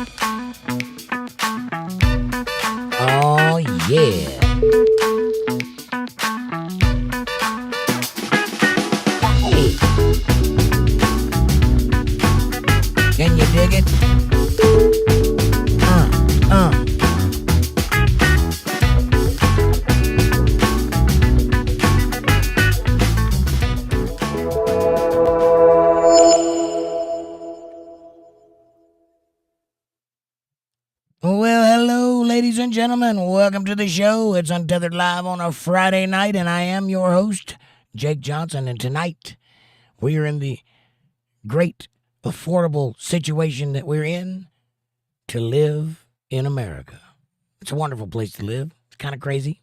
Oh, yeah. Hey. Can you dig it? Well, hello, ladies and gentlemen. Welcome to the show. It's Untethered Live on a Friday night, and I am your host, Jake Johnson. And tonight, we are in the great, affordable situation that we're in to live in America. It's a wonderful place to live. It's kind of crazy.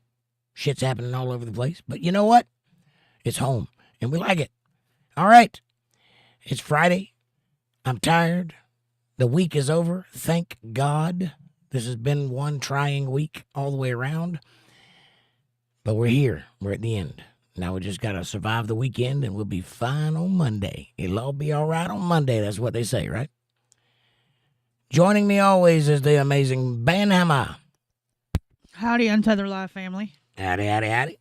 Shit's happening all over the place. But you know what? It's home, and we like it. All right. It's Friday. I'm tired. The week is over. Thank God. This has been one trying week all the way around. But we're here. We're at the end. Now we just got to survive the weekend, and we'll be fine on Monday. It'll all be all right on Monday. That's what they say, right? Joining me always is the amazing 𝕚𝕝𝕝𝕝𝕝𝕝𝕝. Howdy, Untethered Live family. Howdy, howdy, howdy.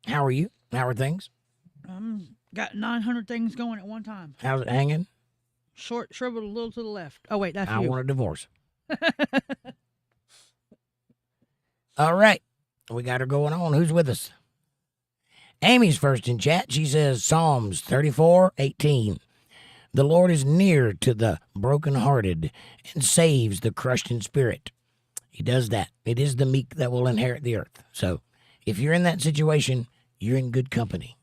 How are you? How are things? Got 900 things going at one time. How's it hanging? Short, shriveled a little to the left. Oh, wait, that's I you. want a divorce. All right. We got her going on. Who's with us? Amy's first in chat. She says, Psalms 34:18. The Lord is near to the brokenhearted and saves the crushed in spirit. He does that. It is the meek that will inherit the earth. So if you're in that situation, you're in good company.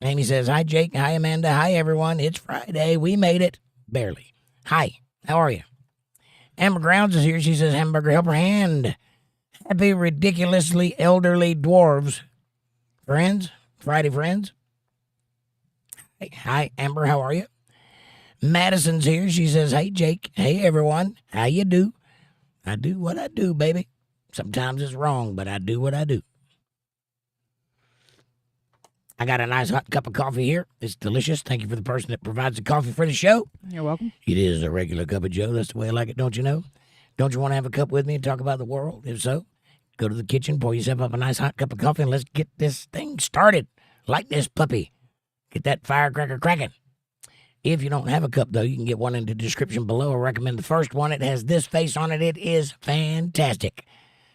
Amy says, hi, Jake. Hi, Amanda. Hi, everyone. It's Friday. We made it. Barely. Hi. How are you? Amber Grounds is here. She says, hamburger helper hand. Happy ridiculously elderly dwarves. Friends? Friday friends? Hi, Amber. How are you? Madison's here. She says, hey, Jake. Hey, everyone. How you do? I do what I do, baby. Sometimes it's wrong, but I do what I do. I got a nice hot cup of coffee here. It's delicious. Thank you for the person that provides the coffee for the show. You're welcome. It is a regular cup of joe. That's the way I like it, don't you know? Don't you want to have a cup with me and talk about the world? If so, go to the kitchen, pour yourself up a nice hot cup of coffee, and let's get this thing started. Like this puppy. Get that firecracker cracking. If you don't have a cup, though, you can get one in the description below. I recommend the first one. It has this face on it. It is fantastic.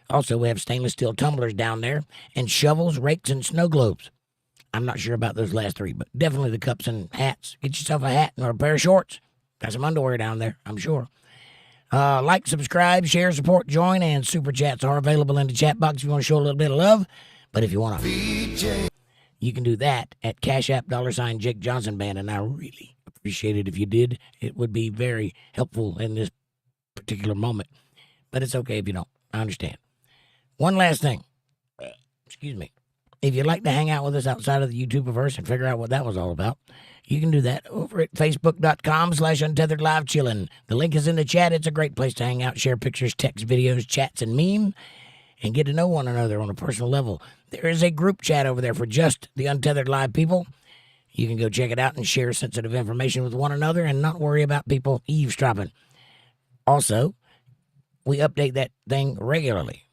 Also, we have stainless steel tumblers down there and shovels, rakes, and snow globes. I'm not sure about those last three, but definitely the cups and hats. Get yourself a hat or a pair of shorts. Got some underwear down there, I'm sure. Like, subscribe, share, support, join, and super chats are available in the chat box if you want to show a little bit of love. But if you want to, you can do that at CashApp $Jakejohnsonband, and I really appreciate it if you did. It would be very helpful in this particular moment. But it's okay if you don't. I understand. One last thing. Excuse me. If you'd like to hang out with us outside of the YouTubeverse and figure out what that was all about, you can do that over at facebook.com/UntetheredLiveChillin'. The link is in the chat. It's a great place to hang out, share pictures, text, videos, chats, and meme, and get to know one another on a personal level. There is a group chat over there for just the Untethered Live people. You can go check it out and share sensitive information with one another and not worry about people eavesdropping. Also, we update that thing regularly.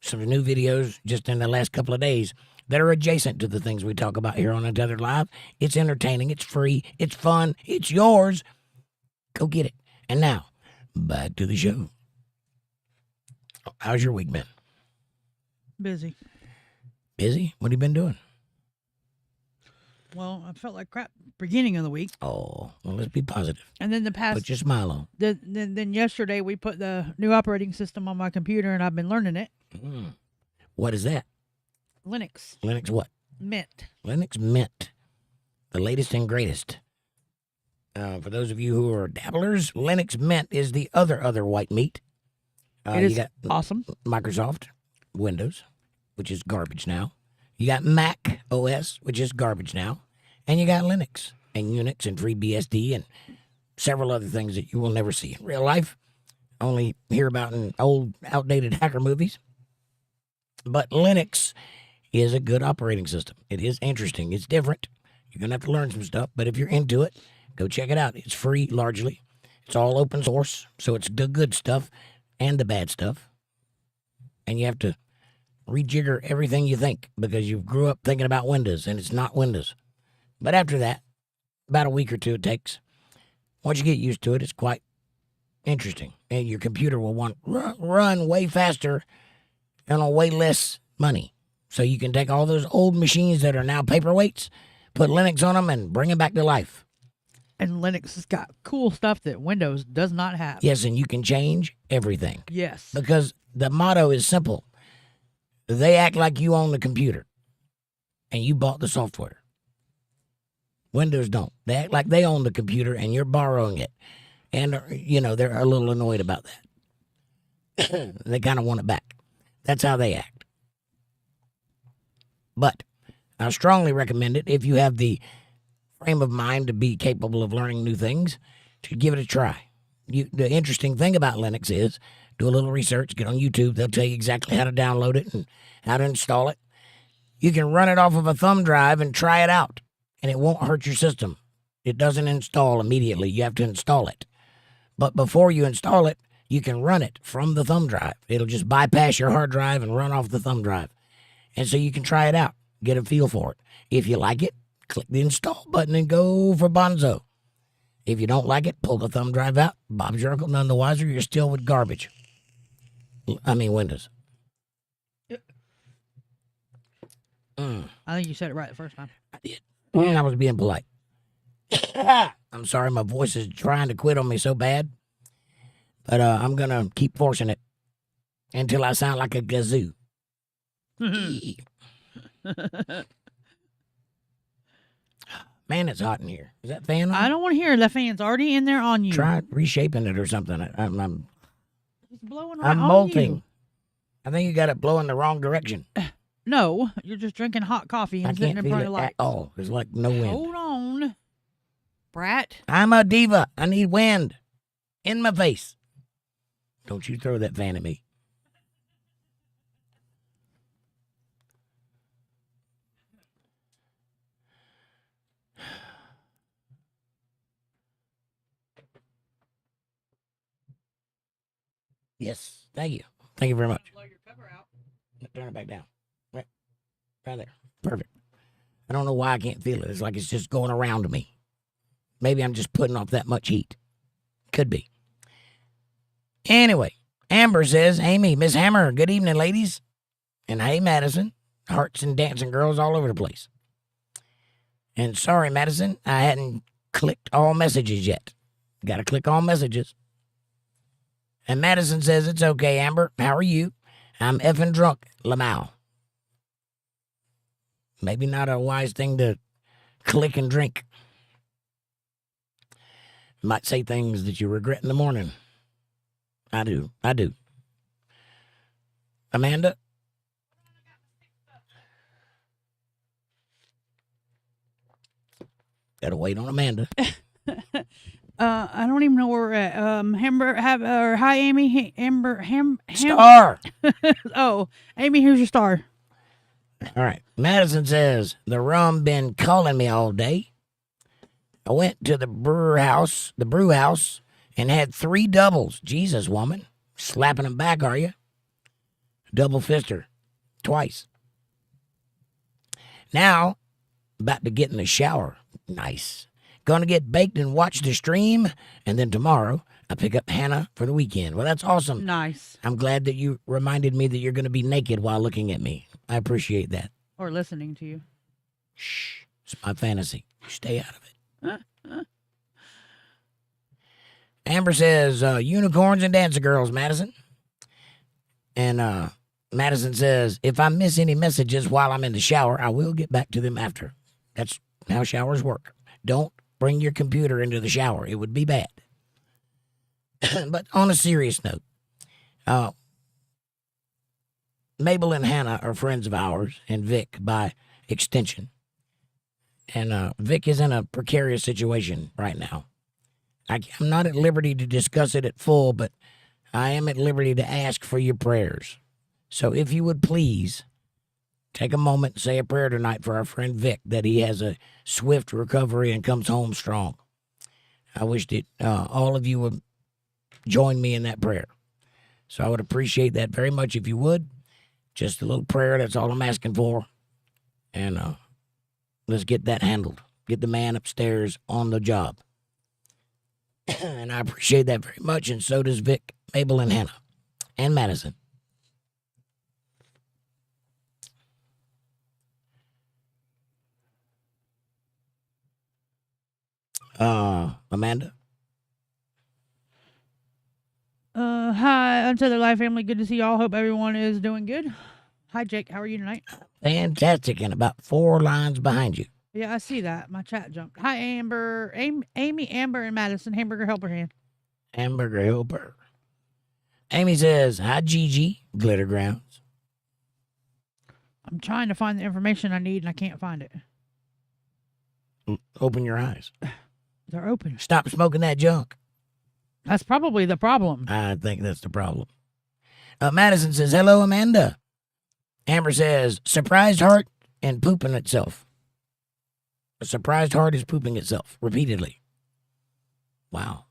Some new videos just in the last couple of days that are adjacent to the things we talk about here on Untethered Live. It's entertaining, it's free, it's fun, it's yours. Go get it. And now, back to the show. How's your week been? Busy. Busy? What have you been doing? Well, I felt like crap beginning of the week. Oh, well, let's be positive. And then the past... Put your smile on. Then yesterday we put the new operating system on my computer, and I've been learning it. What is that? Linux. Linux what? Mint. Linux Mint. The latest and greatest. For those of you who are dabblers, Linux Mint is the other white meat. It is awesome. Microsoft Windows, which is garbage now. You got Mac OS, which is garbage now. And you got Linux and Unix and FreeBSD and several other things that you will never see in real life. Only hear about in old, outdated hacker movies. But Linux is a good operating system. It is interesting. It's different. You're going to have to learn some stuff. But if you're into it, go check it out. It's free, largely. It's all open source, so it's the good stuff and the bad stuff. And you have to rejigger everything you think because you grew up thinking about Windows, and it's not Windows. But after that, about a week or two it takes. Once you get used to it, it's quite interesting. And your computer will run way faster and on way less money. So you can take all those old machines that are now paperweights, put Linux on them, and bring them back to life. And Linux has got cool stuff that Windows does not have. Yes, and you can change everything. Yes. Because the motto is simple. They act like you own the computer and you bought the software. Windows don't. They act like they own the computer and you're borrowing it. And, you know, they're a little annoyed about that. They kind of want it back. That's how they act. But I strongly recommend it if you have the frame of mind to be capable of learning new things, to give it a try. The interesting thing about Linux is, do a little research, get on YouTube. They'll tell you exactly how to download it and how to install it. You can run it off of a thumb drive and try it out, and it won't hurt your system. It doesn't install immediately. You have to install it. But before you install it, you can run it from the thumb drive. It'll just bypass your hard drive and run off the thumb drive. And so you can try it out, get a feel for it. If you like it, click the install button and go for bonzo. If you don't like it, pull the thumb drive out. Bob's your uncle, none the wiser. You're still with garbage. I mean, Windows. I think you said it right the first time. I did. I was being polite. I'm sorry, my voice is trying to quit on me so bad. But I'm going to keep forcing it until I sound like a kazoo. Man, it's hot in here. Is that fan on? I don't want to hear the fan's already in there on you. Try reshaping it or something. It's blowing right I'm on molting. you. I think you got it blowing the wrong direction. No, you're just drinking hot coffee I and sitting can't in feel front it of at lights. all. There's like no wind. Hold on, brat. I'm a diva. I need wind in my face. Don't you throw that fan at me. Yes, thank you. Thank you very much. Blow your cover out. Turn it back down. Right there. Perfect. I don't know why I can't feel it. It's like it's just going around me. Maybe I'm just putting off that much heat. Could be. Anyway, Amber says, Amy, Miss Hammer, good evening, ladies. And hey, Madison, hearts and dancing girls all over the place. And sorry, Madison, I hadn't clicked all messages yet. Got to click all messages. And Madison says, it's okay, Amber. How are you? I'm effing drunk, 𝕂𝕚𝕝𝕝. Maybe not a wise thing to click and drink. Might say things that you regret in the morning. I do. Amanda? Gotta wait on Amanda. I don't even know where we're at. Hi, Amy. Star! Oh, Amy, here's your star. All right. Madison says, the rum been calling me all day. I went to the brew house, and had 3 doubles. Jesus, woman. Slapping them back, are you? Double fister. Twice. Now, about to get in the shower. Nice. Gonna get baked and watch the stream, and then tomorrow I pick up Hannah for the weekend. Well, that's awesome. Nice. I'm glad that you reminded me that you're going to be naked while looking at me. I appreciate that. Or listening to you. Shh. It's my fantasy. Stay out of it. Amber says, unicorns and dancer girls, Madison. And Madison says, if I miss any messages while I'm in the shower, I will get back to them after. That's how showers work. Don't bring your computer into the shower. It would be bad. But on a serious note, Mabel and Hannah are friends of ours, and Vic by extension. And Vic is in a precarious situation right now. I'm not at liberty to discuss it at full, but I am at liberty to ask for your prayers. So if you would please take a moment and say a prayer tonight for our friend Vic, that he has a swift recovery and comes home strong. I wish that all of you would join me in that prayer. So I would appreciate that very much if you would. Just a little prayer, that's all I'm asking for. And let's get that handled. Get the man upstairs on the job. And I appreciate that very much, and so does Vic, Mabel, and Hannah, and Madison. Amanda? Hi, Untethered Live family. Good to see y'all. Hope everyone is doing good. Hi, Jake. How are you tonight? Fantastic, and about 4 lines behind you. Yeah, I see that. My chat jumped. Hi, Amber, Amy, Amber, and Madison. Hamburger helper hand. Hamburger helper. Amy says, hi, Gigi, Glitter Grounds. I'm trying to find the information I need, and I can't find it. Open your eyes. They're open. Stop smoking that junk. That's probably the problem. I think that's the problem. Madison says, hello, Amanda. Amber says, surprised heart and pooping itself. A surprised heart is pooping itself repeatedly. Wow.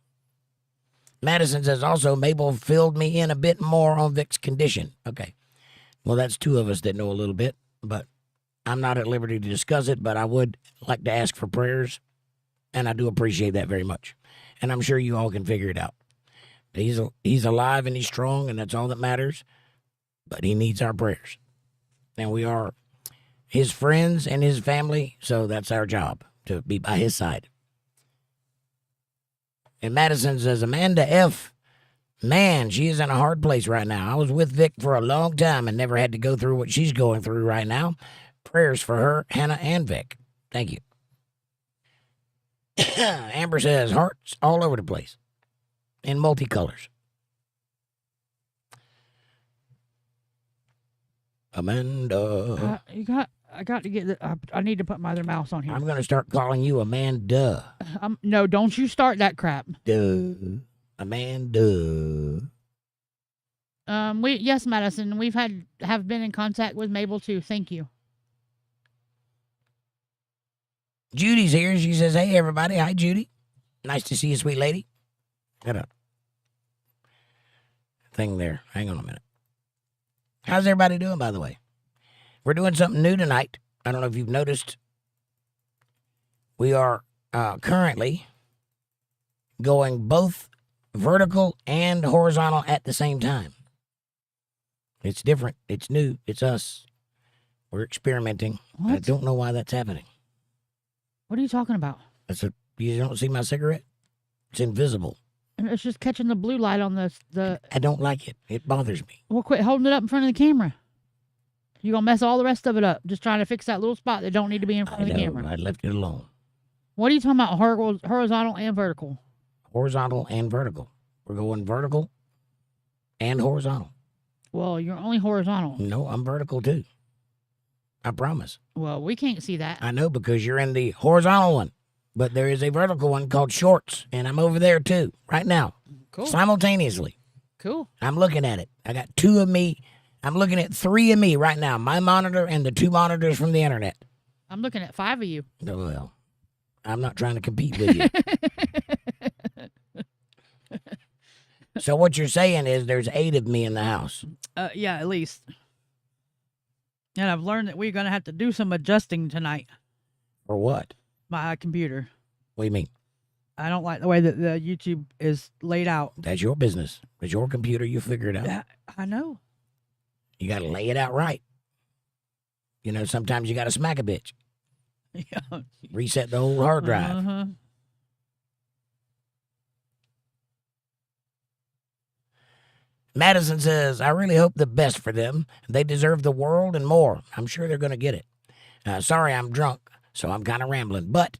Madison says, also, Mabel filled me in a bit more on Vic's condition. Okay. Well, that's 2 of us that know a little bit, but I'm not at liberty to discuss it, but I would like to ask for prayers, and I do appreciate that very much. And I'm sure you all can figure it out. He's alive and he's strong, and that's all that matters, but he needs our prayers. And we are his friends and his family, so that's our job, to be by his side. And Madison says, Amanda F., man, she is in a hard place right now. I was with Vic for a long time and never had to go through what she's going through right now. Prayers for her, Hannah, and Vic. Thank you. Amber says, hearts all over the place in multicolors. Amanda. I got to get I need to put my other mouse on here. I'm going to start calling you Amanda. No, don't you start that crap. Duh. Amanda. Yes, Madison, we've have been in contact with Mabel too. Thank you. Judy's here. She says, hey, everybody. Hi, Judy. Nice to see you, sweet lady. Got a thing there. Hang on a minute. How's everybody doing, by the way? We're doing something new tonight. I don't know if you've noticed. We are currently going both vertical and horizontal at the same time. It's different. It's new. It's us. We're experimenting. What? I don't know why that's happening. What are you talking about? You don't see my cigarette? It's invisible. And it's just catching the blue light on the. I don't like it. It bothers me. Well, quit holding it up in front of the camera. You're going to mess all the rest of it up. Just trying to fix that little spot that don't need to be in front of the camera. I left it alone. What are you talking about? Horizontal and vertical? Horizontal and vertical. We're going vertical and horizontal. Well, you're only horizontal. No, I'm vertical too. I promise. Well, we can't see that. I know because you're in the horizontal one. But there is a vertical one called shorts, and I'm over there too, right now. Cool. Simultaneously. Cool. I'm looking at it. I got 2 of me. I'm looking at 3 of me right now. My monitor and the 2 monitors from the internet. I'm looking at 5 of you. Oh, well, I'm not trying to compete with you. So what you're saying is there's 8 of me in the house. Yeah, at least. And I've learned that we're going to have to do some adjusting tonight. For what? My computer. What do you mean? I don't like the way that the YouTube is laid out. That's your business. It's your computer. You figure it out. Yeah, I know. You got to lay it out right. You know, sometimes you got to smack a bitch. Yeah. Reset the whole hard drive. Uh-huh. Madison says, I really hope the best for them. They deserve the world and more. I'm sure they're going to get it. Sorry, I'm drunk, so I'm kind of rambling. But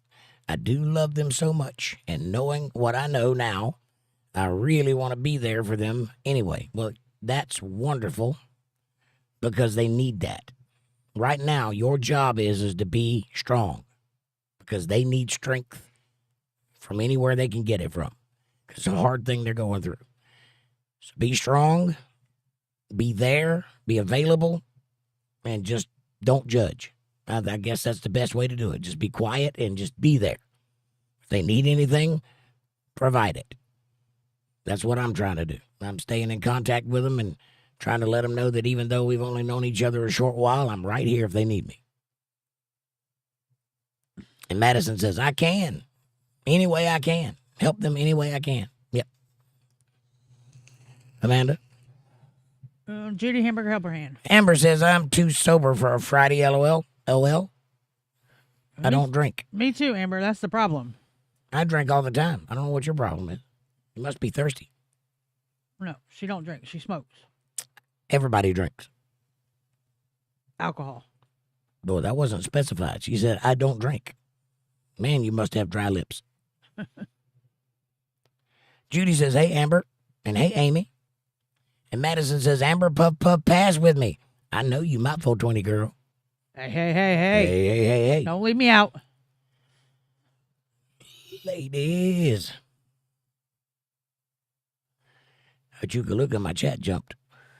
I do love them so much. And knowing what I know now, I really want to be there for them anyway. Well, that's wonderful because they need that. Right now, your job is to be strong because they need strength from anywhere they can get it from. It's a hard thing they're going through. So be strong, be there, be available, and just don't judge. I guess that's the best way to do it. Just be quiet and just be there. If they need anything, provide it. That's what I'm trying to do. I'm staying in contact with them and trying to let them know that even though we've only known each other a short while, I'm right here if they need me. And Madison says, I can. Any way I can. Help them any way I can. Yep. Amanda? Judy Hamburger Helper Hand. Amber says, I'm too sober for a Friday LOL. LOL. I don't drink. Me too, Amber. That's the problem. I drink all the time. I don't know what your problem is. You must be thirsty. No, she don't drink. She smokes. Everybody drinks. Alcohol. Boy, that wasn't specified. She said, I don't drink. Man, you must have dry lips. Judy says, hey, Amber. And hey, Amy. And Madison says, Amber, puff, pass with me. I know you might 420, girl. Hey. Hey. Don't leave me out. Ladies. But you can look at my chat jumped.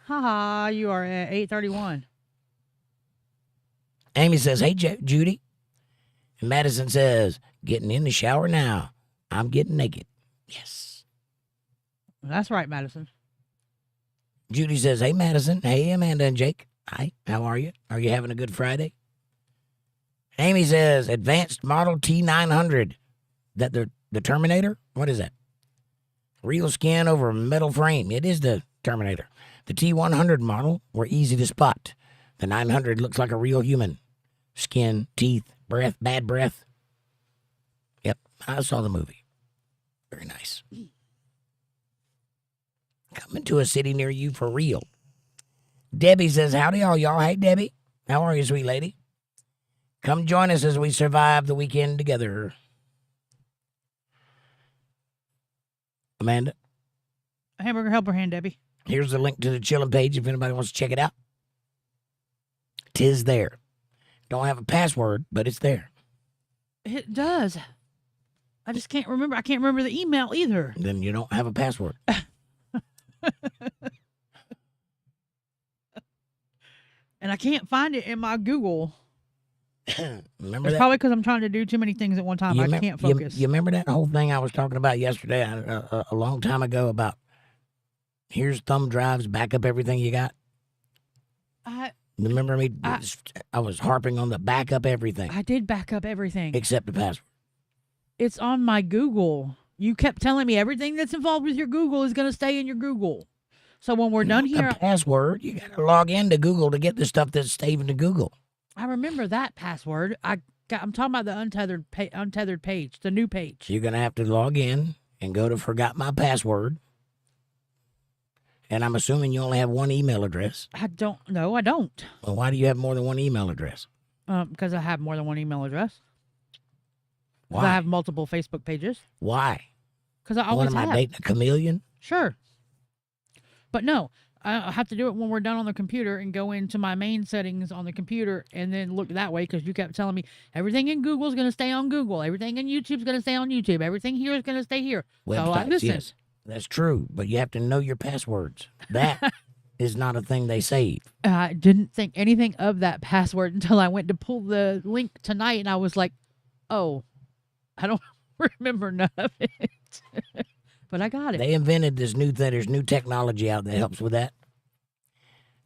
Haha, you are at 8:31. Amy says, hey, Judy. And Madison says, getting in the shower now. I'm getting naked. Yes. That's right, Madison. Judy says, hey, Madison. Hey, Amanda and Jake. Hi, how are you? Are you having a good Friday? Amy says, advanced model T900. That the Terminator? What is that? Real skin over metal frame. It is the Terminator. The T100 model were easy to spot. The 900 looks like a real human. Skin, teeth, breath, bad breath. Yep, I saw the movie. Very nice. Coming to a city near you for real. Debbie says, howdy all y'all. Hey, Debbie. How are you, sweet lady? Come join us as we survive the weekend together. Amanda? Hamburger Helper Hand, Debbie. Here's the link to the chilling page if anybody wants to check it out. 'Tis there. Don't have a password, but it's there. It does. I just can't remember. I can't remember the email either. Then you don't have a password. And I can't find it in my Google. Remember It's that? probably because I'm trying to do too many things at one time. I can't focus. You remember that whole thing I was talking about yesterday, a long time ago, about here's thumb drives, back up everything you got? Remember me? I was harping on the back up everything. I did back up everything. Except the password. It's on my Google. You kept telling me everything that's involved with your Google is going to stay in your Google. So when we're done here... The password, you got to log into Google to get the stuff that's saved to Google. I remember that password. I'm talking about the Untethered page, the new page. You're going to have to log in and go to forgot my password. And I'm assuming you only have one email address. I don't. No, I don't. Well, why do you have more than one email address? Because I have more than one email address. Why? I have multiple Facebook pages. Why? Because I always have. Am I dating a chameleon? Sure. But no, I have to do it when we're done on the computer and go into my main settings on the computer and then look that way because you kept telling me everything in Google is going to stay on Google. Everything in YouTube is going to stay on YouTube. Everything here is going to stay here. So I listen. Yes, that's true. But you have to know your passwords. That is not a thing they save. I didn't think anything of that password until I went to pull the link tonight and I was like, oh, I don't remember none of it. But I got it. They invented this new thing. There's new technology out that helps with that.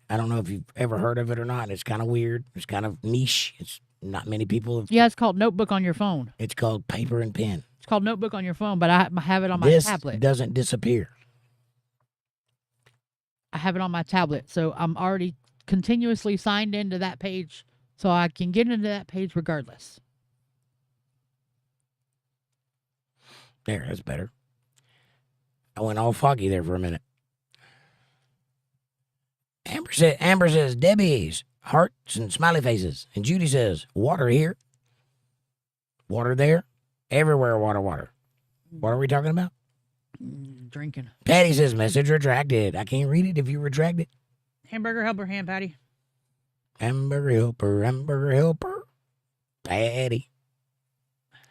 I don't know if you've ever heard of it or not. It's kind of weird. It's kind of niche. It's not many people. Yeah, it's called Notebook on your phone. It's called paper and pen. It's called Notebook on your phone, but I have it on my tablet. This doesn't disappear. I have it on my tablet, so I'm already continuously signed into that page, so I can get into that page regardless. There, that's better. I went all foggy there for a minute. Amber says, Debbie's hearts and smiley faces. And Judy says, water here. Water there. Everywhere, water. What are we talking about? Drinking. Patty says, message retracted. I can't read it if you retract it. Hamburger Helper Hand, Patty. Hamburger helper. Patty.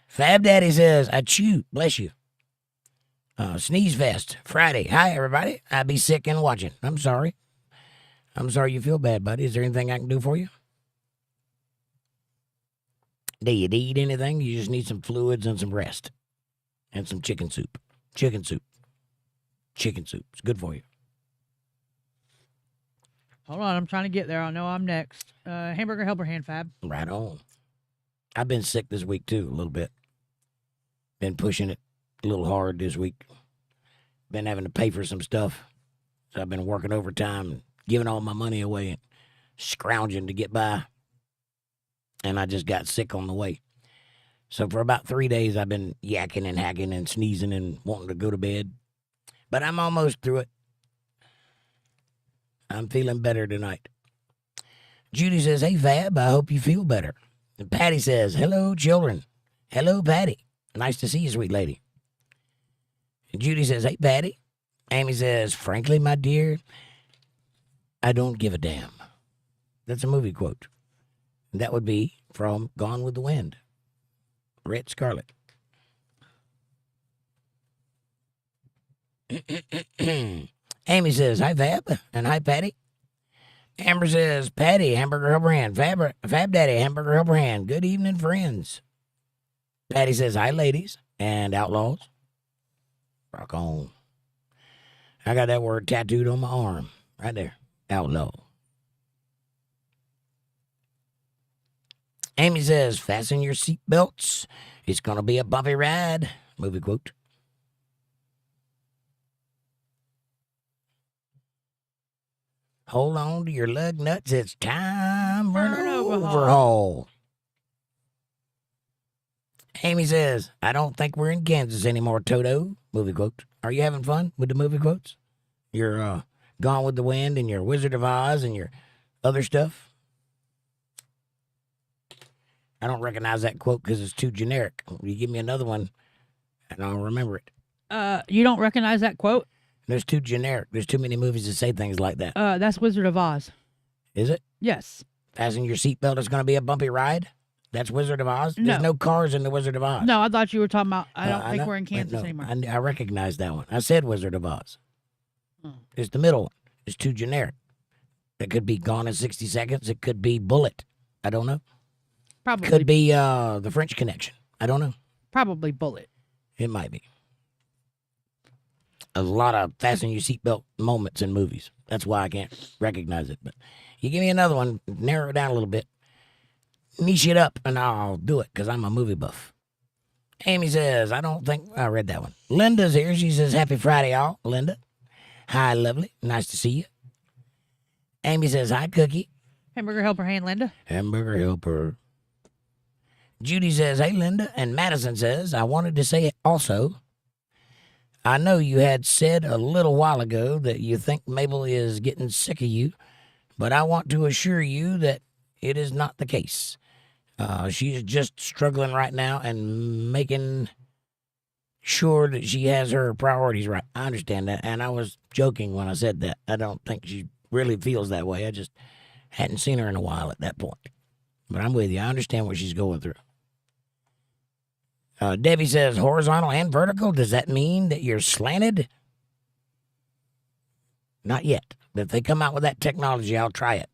Fab Daddy says, achoo, bless you. Sneeze Fest, Friday. Hi, everybody. I be sick and watching. I'm sorry. I'm sorry you feel bad, buddy. Is there anything I can do for you? Do you need anything? You just need some fluids and some rest. And some chicken soup. Chicken soup. Chicken soup. It's good for you. Hold on, I'm trying to get there. I know I'm next. Hamburger helper hand fab. Right on. I've been sick this week, too, a little bit. Been pushing it a little hard this week. Been having to pay for some stuff. So I've been working overtime and giving all my money away and scrounging to get by. And I just got sick on the way. So for about 3 days, I've been yakking and hacking and sneezing and wanting to go to bed. But I'm almost through it. I'm feeling better tonight. Judy says, hey, Fab, I hope you feel better. And Patty says, hello, children. Hello, Patty. Nice to see you, sweet lady. And Judy says, hey, Patty. Amy says, frankly, my dear, I don't give a damn. That's a movie quote. And that would be from Gone with the Wind. Red Scarlet. Amy says, hi, Fab, and hi, Patty. Amber says, Patty, hamburger helper hand. Fab Daddy, hamburger helper hand. Good evening, friends. Patty says, hi, ladies and outlaws. Rock on. I got that word tattooed on my arm. Right there. Outlaw. Amy says, fasten your seatbelts. It's going to be a bumpy ride. Movie quote. Hold on to your lug nuts. It's time for an overhaul. Amy says, I don't think we're in Kansas anymore, Toto. Movie quote. Are you having fun with the movie quotes? Your Gone with the Wind and your Wizard of Oz and your other stuff? I don't recognize that quote because it's too generic. You give me another one, and I'll remember it. You don't recognize that quote? There's too generic. There's too many movies that say things like that. That's Wizard of Oz. Is it? Yes. Fasten your seatbelt. It's going to be a bumpy ride. That's Wizard of Oz? There's no cars in the Wizard of Oz. No, I thought you were talking about, I don't think we're in Kansas anymore. I recognize that one. I said Wizard of Oz. It's the middle one. It's too generic. It could be Gone in 60 Seconds. It could be Bullet. I don't know. Probably. Could be The French Connection. I don't know. Probably Bullet. It might be. A lot of fasten your seatbelt moments in movies. That's why I can't recognize it. But you give me another one, narrow it down a little bit, niche it up, and I'll do it because I'm a movie buff. Amy says, I don't think I read that one. Linda's here. She says, happy Friday, y'all. Linda. Hi, lovely. Nice to see you. Amy says, hi, Cookie. Hamburger helper hand, Linda. Hamburger helper. Judy says, hey, Linda. And Madison says, I wanted to say also, I know you had said a little while ago that you think Mabel is getting sick of you, but I want to assure you that it is not the case. She's just struggling right now and making sure that she has her priorities right. I understand that, and I was joking when I said that. I don't think she really feels that way. I just hadn't seen her in a while at that point. But I'm with you. I understand what she's going through. Debbie says, horizontal and vertical, does that mean that you're slanted? Not yet. But if they come out with that technology, I'll try it.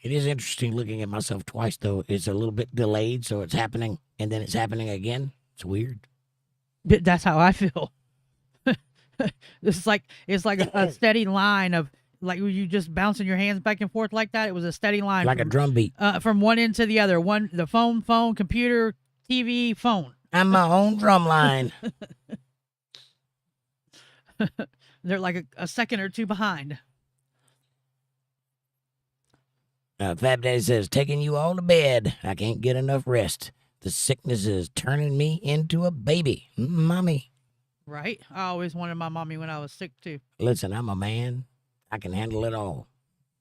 It is interesting looking at myself twice, though. It's a little bit delayed, so it's happening, and then it's happening again. It's weird. That's how I feel. It's like a steady line of, like you just bouncing your hands back and forth like that. It was a steady line. Like a drum beat. From one end to the other. The phone, computer, TV, phone. I'm my own drum line. They're like a second or two behind. Fab Daddy says, taking you all to bed. I can't get enough rest. The sickness is turning me into a baby. Mommy. Right? I always wanted my mommy when I was sick, too. Listen, I'm a man. I can handle it all.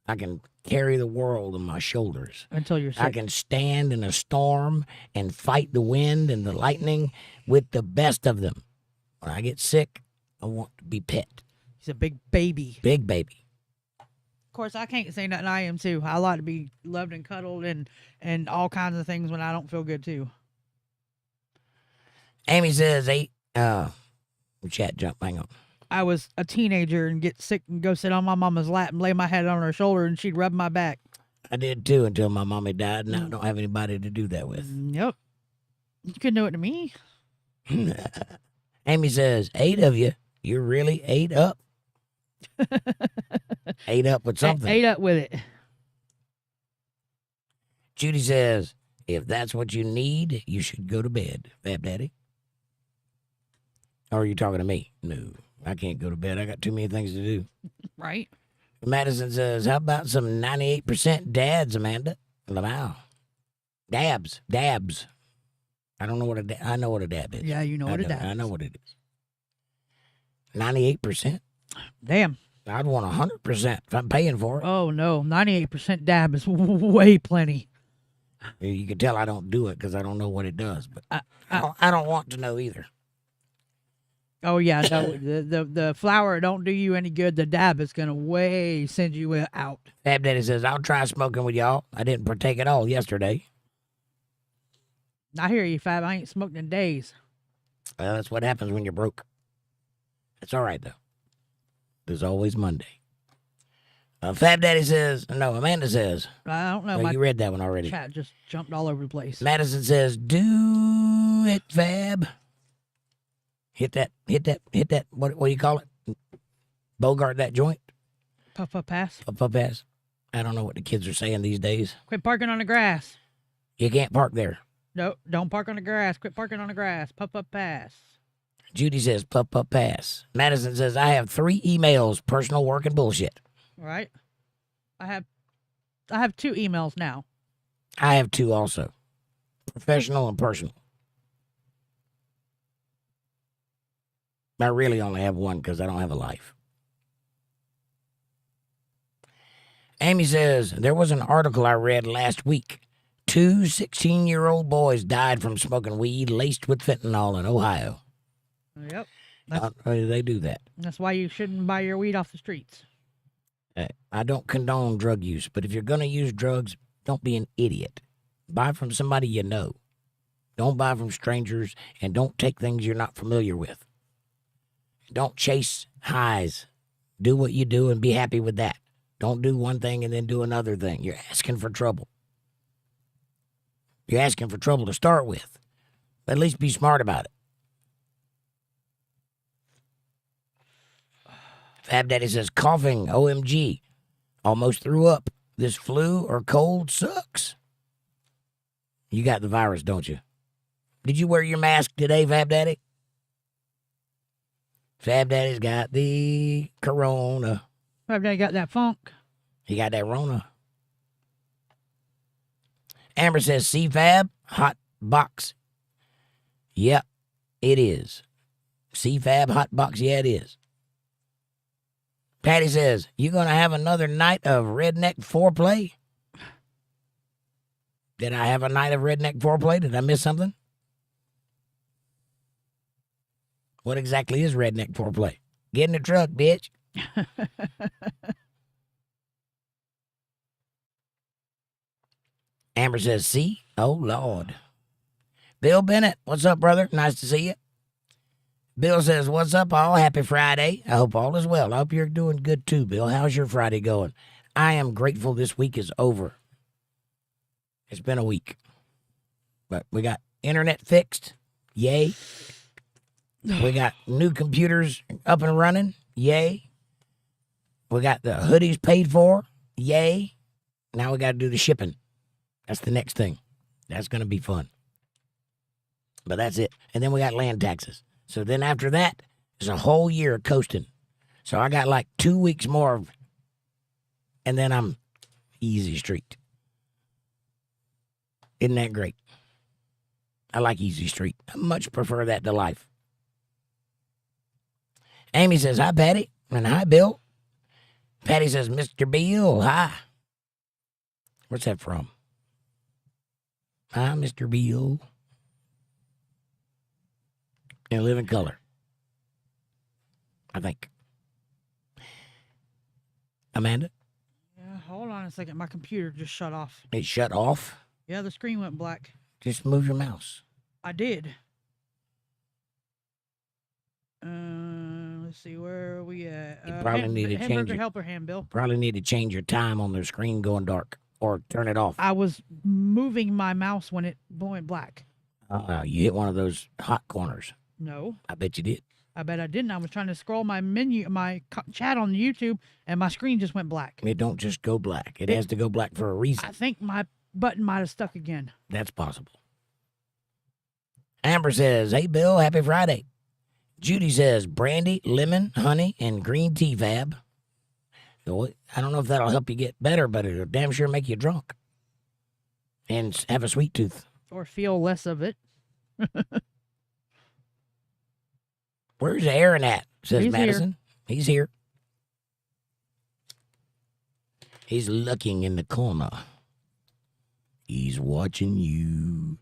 I can carry the world on my shoulders. Until you're sick. I can stand in a storm and fight the wind and the lightning with the best of them. When I get sick, I want to be pet. He's a big baby. Big baby. Of course, I can't say nothing. I am, too. I like to be loved and cuddled and all kinds of things when I don't feel good, too. Amy says, chat jump, hang on. I was a teenager and get sick and go sit on my mama's lap and lay my head on her shoulder and she'd rub my back. I did too until my mommy died. Now I don't have anybody to do that with. Yep. You can do it to me. Amy says, 8 of you. You're really 8 up. 8 up with something. Ate up with it. Judy says, if that's what you need, you should go to bed, Fab Daddy. Or are you talking to me? No, I can't go to bed. I got too many things to do. Right. Madison says, how about some 98% dads, Amanda? Wow. Dabs. I don't know what I know what a dab is. Yeah, you know what a dab is. I know what it is. 98%? Damn. I'd want 100% if I'm paying for it. Oh, no. 98% dab is way plenty. You can tell I don't do it because I don't know what it does, but I don't want to know either. Oh, yeah. No, the flower don't do you any good. The dab is going to way send you out. Fab Daddy says, I'll try smoking with y'all. I didn't partake at all yesterday. I hear you, Fab. I ain't smoked in days. Well, that's what happens when you're broke. It's all right, though. There's always Monday. Fab Daddy says, no, Amanda says. I don't know. Well, you read that one already. Chat just jumped all over the place. Madison says, do it, Fab. Hit that. What do you call it? Bogart that joint? Puff up pass. Puff up pass. I don't know what the kids are saying these days. Quit parking on the grass. You can't park there. No, don't park on the grass. Quit parking on the grass. Puff up pass. Judy says, puff up pass. Madison says, I have 3 emails, personal, work, and bullshit. Right. I have 2 emails now. I have 2 also. Professional and personal. I really only have 1 because I don't have a life. Amy says, there was an article I read last week. 2 16-year-old boys died from smoking weed laced with fentanyl in Ohio. Yep. They do that. That's why you shouldn't buy your weed off the streets. I don't condone drug use, but if you're going to use drugs, don't be an idiot. Buy from somebody you know. Don't buy from strangers, and don't take things you're not familiar with. Don't chase highs. Do what you do and be happy with that. Don't do one thing and then do another thing. You're asking for trouble. You're asking for trouble to start with. But at least be smart about it. Fab Daddy says, coughing, OMG. Almost threw up. This flu or cold sucks. You got the virus, don't you? Did you wear your mask today, Fab Daddy? Fab Daddy's got the corona. Fab Daddy got that funk. He got that rona. Amber says, CFAB, hot box. Yep, it is. CFAB, hot box, yeah, it is. Patty says, you going to have another night of redneck foreplay? Did I have a night of redneck foreplay? Did I miss something? What exactly is redneck foreplay? Get in the truck, bitch. Amber says, see? Oh, Lord. Bill Bennett, what's up, brother? Nice to see you. Bill says, what's up, all? Happy Friday. I hope all is well. I hope you're doing good, too, Bill. How's your Friday going? I am grateful this week is over. It's been a week. But we got internet fixed. Yay. We got new computers up and running. Yay. We got the hoodies paid for. Yay. Now we got to do the shipping. That's the next thing. That's going to be fun. But that's it. And then we got land taxes. So then after that, it's a whole year of coasting. So I got like 2 weeks more, and then I'm easy street. Isn't that great? I like easy street. I much prefer that to life. Amy says, hi, Patty. And hi, Bill. Patty says, Mr. Bill, hi. Where's that from? Hi, Mr. Bill. In living color. I think. Amanda? Yeah, hold on a second. My computer just shut off. It shut off? Yeah, the screen went black. Just move your mouse. I did. Let's see, where are we at? You probably need to change Hamburger it. helper hand, Bill. Probably need to change your time on the screen going dark or turn it off. I was moving my mouse when it went black. You hit one of those hot corners. No, I bet you did. I bet I didn't. I was trying to scroll my menu, chat on YouTube, and my screen just went black. It don't just go black. It has to go black for a reason. I think my button might have stuck again. That's possible. Amber says, hey, Bill, happy Friday. Judy says, brandy, lemon, honey, and green tea, Fab. I don't know if that'll help you get better, but it'll damn sure make you drunk and have a sweet tooth. Or feel less of it. Where's Aaron at? Says He's Madison. Here. He's here. He's looking in the corner. He's watching you.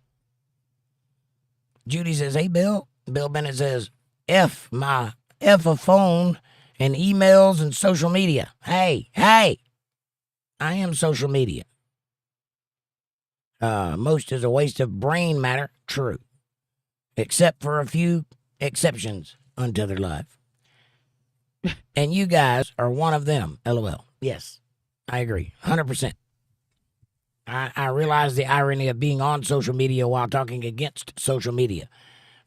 Judy says, hey, Bill. Bill Bennett says, F a phone and emails and social media. Hey, I am social media. Most is a waste of brain matter. True. Except for a few exceptions. Untethered Live. And you guys are one of them. LOL. Yes, I agree. 100%. I realize the irony of being on social media while talking against social media.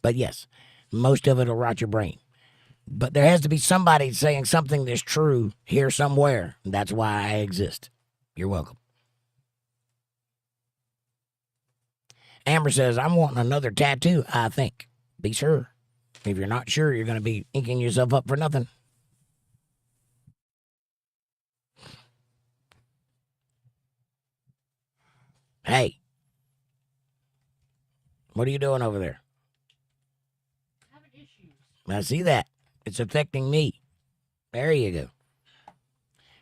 But yes, most of it will rot your brain. But there has to be somebody saying something that's true here somewhere. That's why I exist. You're welcome. Amber says, I'm wanting another tattoo, I think. Be sure. If you're not sure, you're going to be inking yourself up for nothing. Hey. What are you doing over there? Having issues. I see that. It's affecting me. There you go.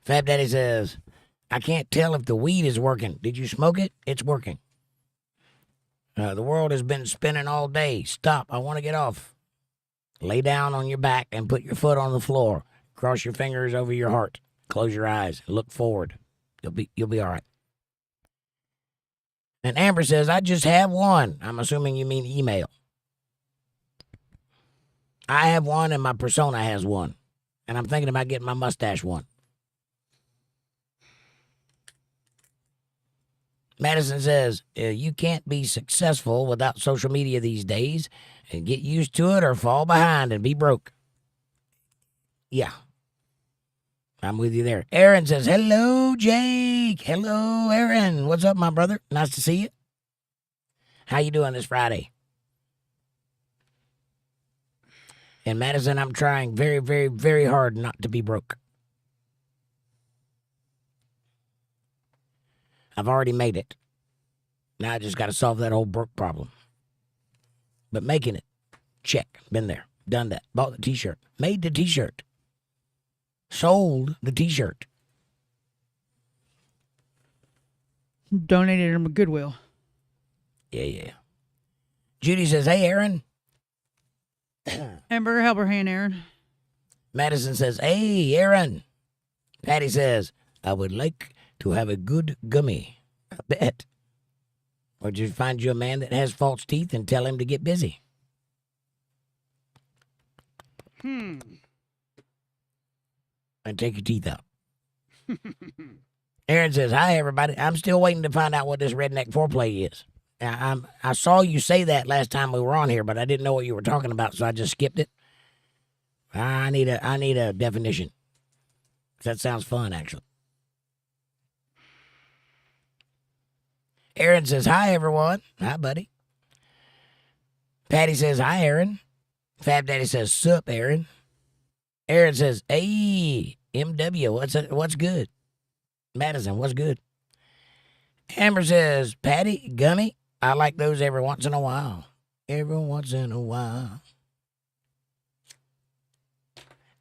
Fab Daddy says, I can't tell if the weed is working. Did you smoke it? It's working. The world has been spinning all day. Stop. I want to get off. Lay down on your back and put your foot on the floor. Cross your fingers over your heart. Close your eyes. Look forward. You'll be all right. And Amber says, I just have one. I'm assuming you mean email. I have one and my persona has one. And I'm thinking about getting my mustache one. Madison says, you can't be successful without social media these days. And get used to it or fall behind and be broke. Yeah. I'm with you there. Aaron says, hello, Jake. Hello, Aaron. What's up, my brother? Nice to see you. How you doing this Friday? And Madison, I'm trying very, very, very hard not to be broke. I've already made it. Now I just got to solve that whole broke problem. But making it, check. Been there. Done that. Bought the t-shirt. Made the t-shirt. Sold the t-shirt. Donated them to Goodwill. Yeah. Judy says, hey, Aaron. Amber, help her hand, Aaron. Madison says, hey, Aaron. Patty says, I would like to have a good gummy. I bet. Or just find you a man that has false teeth and tell him to get busy. And take your teeth out. Aaron says, hi, everybody. I'm still waiting to find out what this redneck foreplay is. I saw you say that last time we were on here, but I didn't know what you were talking about, so I just skipped it. I need a definition. That sounds fun, actually. Aaron says, hi, everyone. Hi, buddy. Patty says, hi, Aaron. Fab Daddy says, sup, Aaron. Aaron says, hey, MW, what's good? Madison, what's good? Amber says, Patty, gummy, I like those every once in a while. Every once in a while.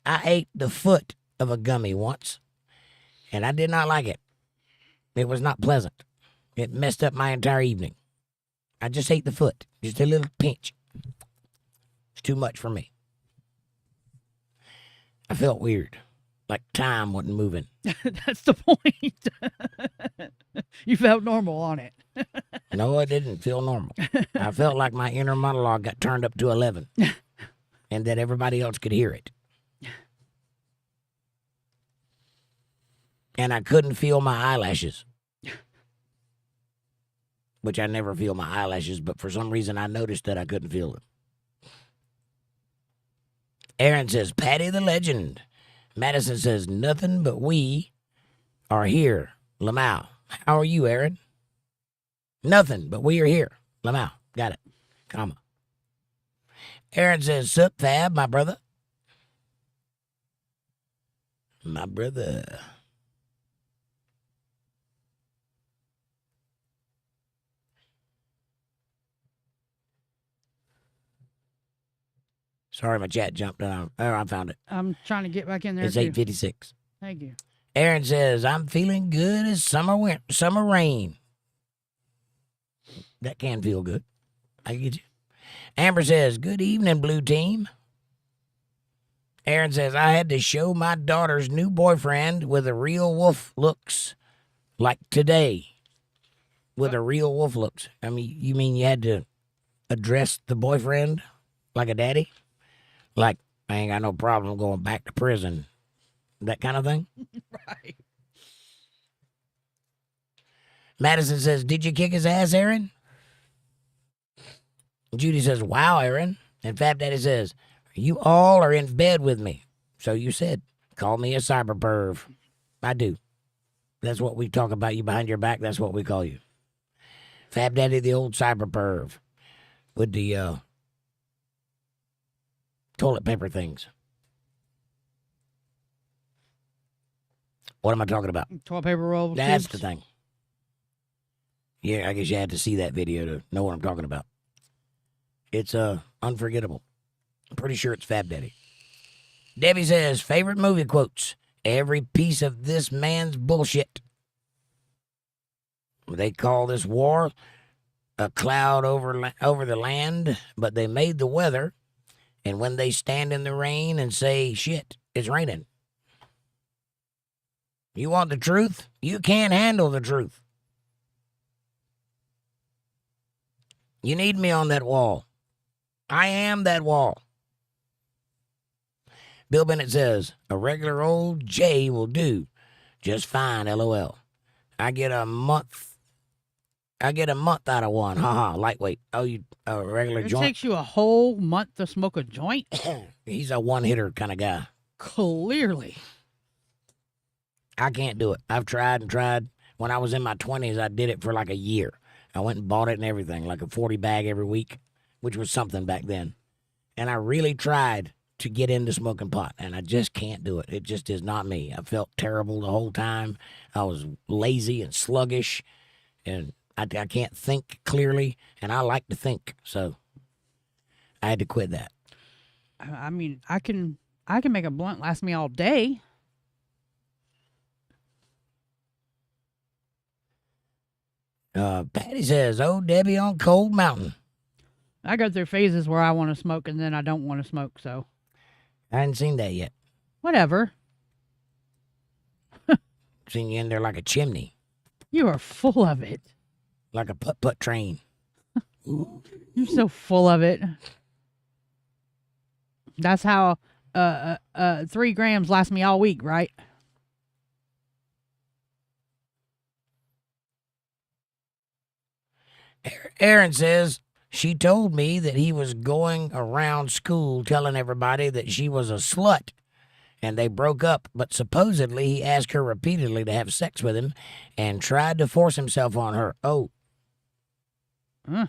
I ate the foot of a gummy once, and I did not like it. It was not pleasant. It messed up my entire evening. I just ate the foot. Just a little pinch. It's too much for me. I felt weird. Like time wasn't moving. That's the point. You felt normal on it. No, I didn't feel normal. I felt like my inner monologue got turned up to 11. And that everybody else could hear it. And I couldn't feel my eyelashes. which I never feel my eyelashes, but for some reason I noticed that I couldn't feel them. Aaron says, Patty the legend. Madison says, nothing but we are here. 𝕠𝕚𝕝𝕝𝕝𝕝𝕝𝕝𝕝. How are you, Aaron? Nothing but we are here. 𝕠𝕚𝕝𝕝𝕝𝕝𝕝. Got it. Comma. Aaron says, sup, Fab, my brother. My brother. Sorry, my chat jumped on. Oh, I found it. I'm trying to get back in there. It's too. 8:56. Thank you. Aaron says, I'm feeling good as summer rain. That can feel good. I get you. Amber says, good evening, Blue Team. Aaron says, I had to show my daughter's new boyfriend with a real wolf looks like today. With a real wolf looks. I mean, you mean you had to address the boyfriend like a daddy? Like, I ain't got no problem going back to prison. That kind of thing? Right. Madison says, did you kick his ass, Aaron? Judy says, wow, Aaron. And Fab Daddy says, you all are in bed with me. So you said, call me a cyber perv. I do. That's what we talk about you behind your back. That's what we call you. Fab Daddy, the old cyber perv with the toilet paper things. What am I talking about? Toilet paper roll. That's tubes. the thing. Yeah, I guess you had to see that video to know what I'm talking about. It's unforgettable. I'm pretty sure it's Fab Daddy. Debbie says, favorite movie quotes. Every piece of this man's bullshit. They call this war a cloud over the land, but they made the weather. And when they stand in the rain and say, shit, it's raining. You want the truth? You can't handle the truth. You need me on that wall. I am that wall. Bill Bennett says, a regular old J will do just fine, LOL. I get a month out of one. Haha, lightweight. Oh, you a regular It joint? takes you a whole month to smoke a joint? He's a one-hitter kind of guy. Clearly. I can't do it. I've tried and tried. When I was in my 20s, I did it for like a year. I went and bought it and everything, like a 40 bag every week, which was something back then. And I really tried to get into smoking pot, and I just can't do it. It just is not me. I felt terrible the whole time. I was lazy and sluggish, and I can't think clearly, and I like to think, so I had to quit that. I mean, I can make a blunt last me all day. Patty says, oh, Debbie on Cold Mountain. I go through phases where I want to smoke and then I don't want to smoke, so. I hadn't seen that yet. Whatever. Seen you in there like a chimney, You are full of it. like a putt-putt train. You're so full of it. That's how 3 grams last me all week, right? Aaron says, she told me that he was going around school telling everybody that she was a slut, and they broke up, but supposedly he asked her repeatedly to have sex with him and tried to force himself on her. Oh. Huh.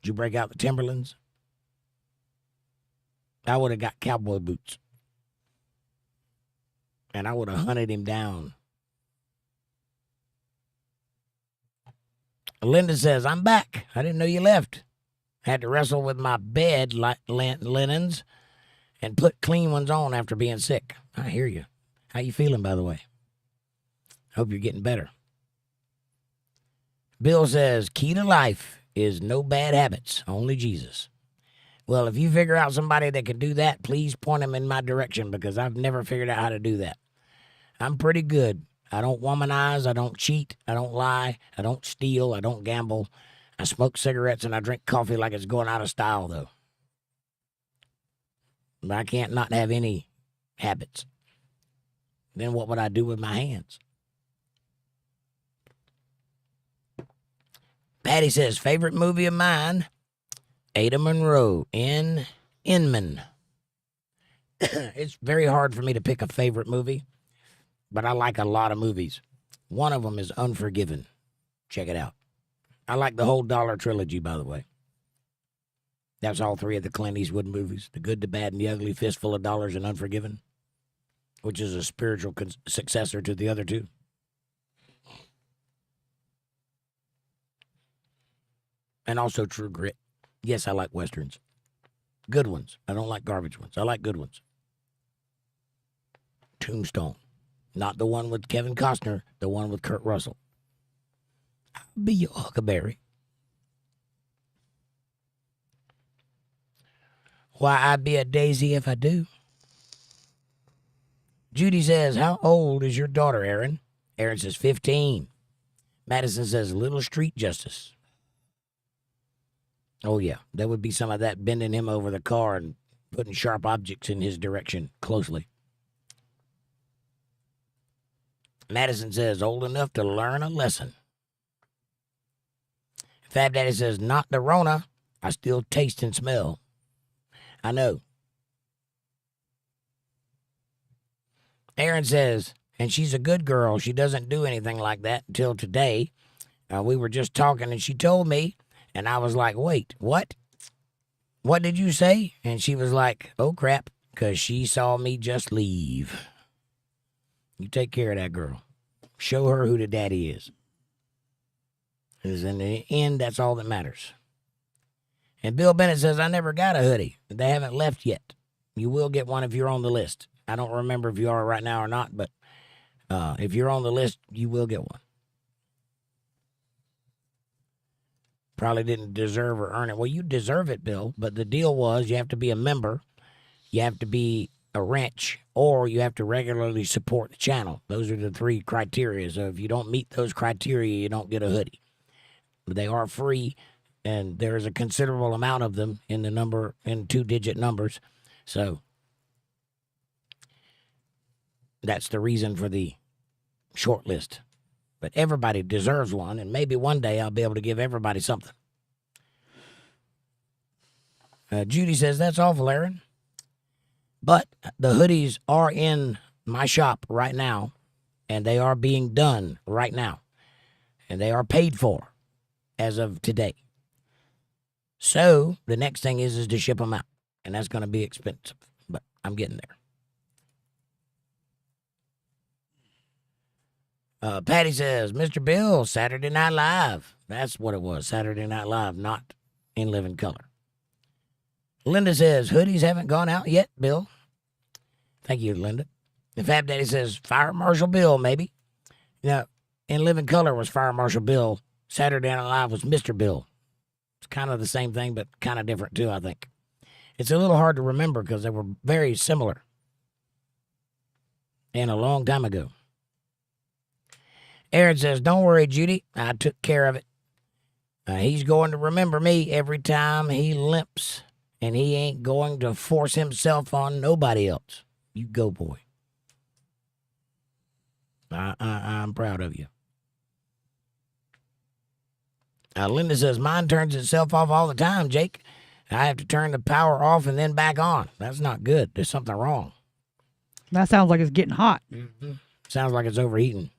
Did you break out the Timberlands? I would have got cowboy boots. And I would have hunted him down. Linda says, I'm back. I didn't know you left. Had to wrestle with my bed linens and put clean ones on after being sick. I hear you. How you feeling, by the way? Hope you're getting better. Bill says, key to life is no bad habits, only Jesus. Well, if you figure out somebody that can do that, please point them in my direction, because I've never figured out how to do that. I'm pretty good. I don't womanize. I don't cheat. I don't lie. I don't steal. I don't gamble. I smoke cigarettes and I drink coffee like it's going out of style, though. But I can't not have any habits. Then what would I do with my hands? Patty says, favorite movie of mine, Ada Monroe in Inman. It's very hard for me to pick a favorite movie, but I like a lot of movies. One of them is Unforgiven. Check it out. I like the whole Dollar trilogy, by the way. That's all three of the Clint Eastwood movies, The Good, the Bad, and the Ugly, Fistful of Dollars, and Unforgiven, which is a spiritual successor to the other two. And also True Grit. Yes, I like Westerns. Good ones. I don't like garbage ones. I like good ones. Tombstone. Not the one with Kevin Costner, the one with Kurt Russell. I'll be your huckleberry. Why, I'd be a daisy if I do. Judy says, how old is your daughter, Aaron? Aaron says, 15. Madison says, little street justice. Oh, yeah. There would be some of that bending him over the car and putting sharp objects in his direction closely. Madison says, old enough to learn a lesson. Fab Daddy says, not the Rona. I still taste and smell. I know. Aaron says, and she's a good girl. She doesn't do anything like that until today. We were just talking and she told me, and I was like, wait, what? What did you say? And she was like, oh, crap, because she saw me just leave. You take care of that girl. Show her who the daddy is. Because in the end, that's all that matters. And Bill Bennett says, I never got a hoodie. They haven't left yet. You will get one if you're on the list. I don't remember if you are right now or not, but if you're on the list, you will get one. Probably didn't deserve or earn it. Well, you deserve it, Bill, but the deal was you have to be a member, you have to be a wrench, or you have to regularly support the channel. Those are the three criteria. So if you don't meet those criteria, you don't get a hoodie. But they are free, and there's a considerable amount of them in the number, in 2-digit numbers. So that's the reason for the short list. But everybody deserves one, and maybe one day I'll be able to give everybody something. Judy says, that's awful, Aaron. But the hoodies are in my shop right now, and they are being done right now. And they are paid for as of today. So the next thing is to ship them out, and that's going to be expensive, but I'm getting there. Patty says, Mr. Bill, Saturday Night Live. That's what it was, Saturday Night Live, not In Living Color. Linda says, hoodies haven't gone out yet, Bill. Thank you, Linda. And Fab Daddy says, Fire Marshal Bill, maybe. Now, In Living Color was Fire Marshal Bill. Saturday Night Live was Mr. Bill. It's kind of the same thing, but kind of different, too, I think. It's a little hard to remember because they were very similar. And a long time ago. Aaron says, don't worry, Judy. I took care of it. He's going to remember me every time he limps, and he ain't going to force himself on nobody else. You go, boy. I'm proud of you. Linda says, mine turns itself off all the time, Jake. I have to turn the power off and then back on. That's not good. There's something wrong. That sounds like it's getting hot. Mm-hmm. Sounds like it's overheating.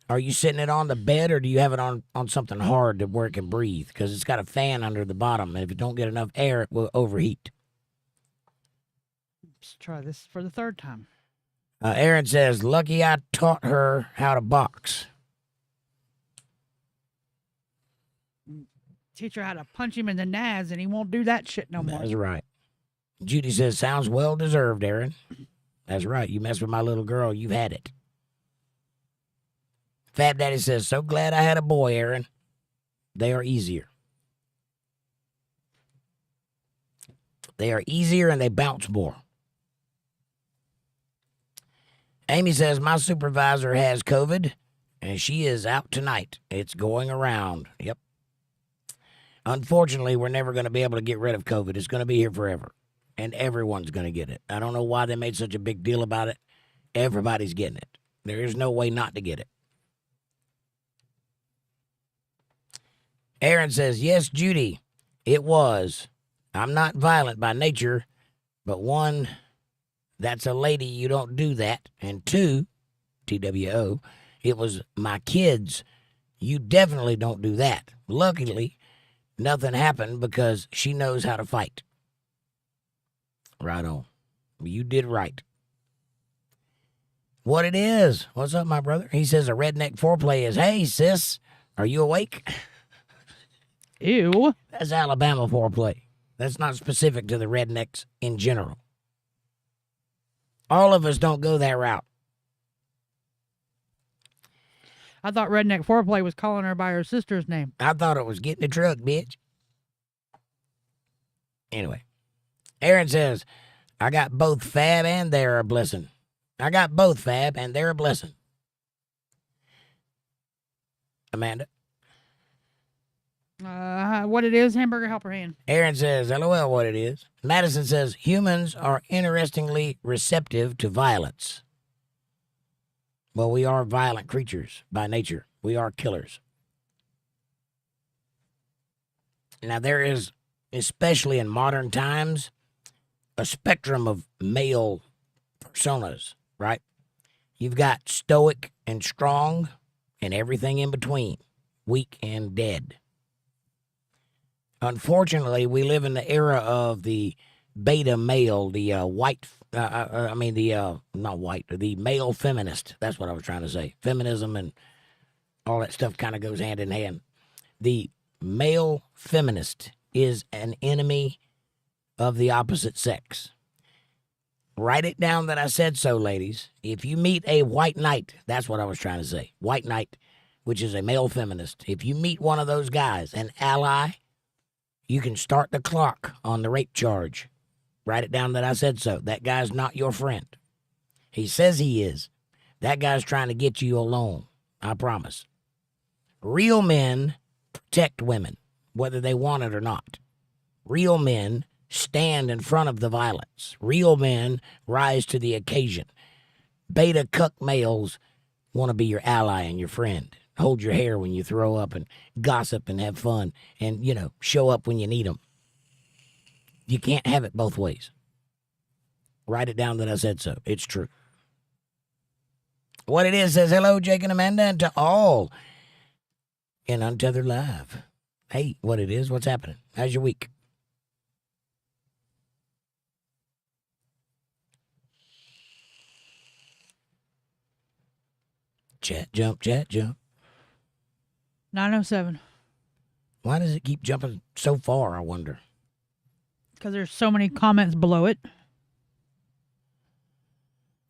Are you sitting it on the bed, or do you have it on something hard to where it can breathe? Because it's got a fan under the bottom, and if you don't get enough air, it will overheat. Let's try this for the third time. Aaron says, lucky I taught her how to box. Teach her how to punch him in the nads, and he won't do that shit no more. That's right. Judy says, sounds well deserved, Aaron. That's right. You mess with my little girl, you've had it. Fab Daddy says, so glad I had a boy, Aaron. They are easier. They are easier and they bounce more. Amy says, my supervisor has COVID and she is out tonight. It's going around. Yep. Unfortunately, we're never going to be able to get rid of COVID. It's going to be here forever. And everyone's going to get it. I don't know why they made such a big deal about it. Everybody's getting it. There is no way not to get it. Aaron says, yes, Judy, it was. I'm not violent by nature, but one, that's a lady, you don't do that. And two, TWO, it was my kids. You definitely don't do that. Luckily, nothing happened because she knows how to fight. Right on. You did right. What it is? What's up, my brother? He says a redneck foreplay is, hey, sis, are you awake? Ew. That's Alabama foreplay. That's not specific to the rednecks in general. All of us don't go that route. I thought redneck foreplay was calling her by her sister's name. I thought it was getting the truck, bitch. Anyway, Aaron says, I got both Fab and they're a blessing. I got both Fab and they're a blessing. Amanda? What it is, hamburger helper hand. Aaron says, LOL, what it is. Madison says, humans are interestingly receptive to violence. Well, we are violent creatures by nature. We are killers. Now, there is, especially in modern times, a spectrum of male personas, right? You've got stoic and strong and everything in between, weak and dead. Unfortunately, we live in the era of the beta male, the the male feminist. That's what I was trying to say. Feminism and all that stuff kind of goes hand in hand. The male feminist is an enemy of the opposite sex. Write it down that I said so, ladies. If you meet a white knight, that's what I was trying to say. White knight, which is a male feminist. If you meet one of those guys, an ally, you can start the clock on the rape charge. Write it down that I said so. That guy's not your friend. He says he is. That guy's trying to get you alone. I promise. Real men protect women, whether they want it or not. Real men stand in front of the violence. Real men rise to the occasion. Beta cuck males want to be your ally and your friend. Hold your hair when you throw up and gossip and have fun and, show up when you need them. You can't have it both ways. Write it down that I said so. It's true. What it is says, hello, Jake and Amanda, and to all in Untethered Live. Hey, what it is? What's happening? How's your week? Chat jump. 907. Why does it keep jumping so far, I wonder? Because there's so many comments below it.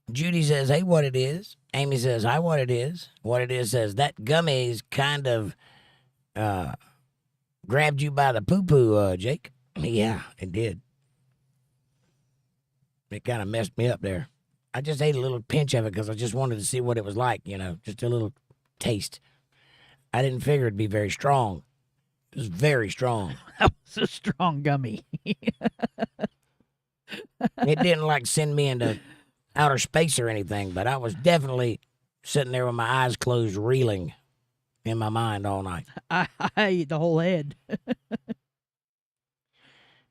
Judy says, hey, what it is? Amy says, hi, what it is? What it is says, that gummy's kind of grabbed you by the poo-poo, Jake. Yeah, it did. It kind of messed me up there. I just ate a little pinch of it because I just wanted to see what it was like, just a little taste. I didn't figure it'd be very strong. It was very strong. That was a strong gummy. It didn't send me into outer space or anything, but I was definitely sitting there with my eyes closed, reeling in my mind all night. I ate the whole head.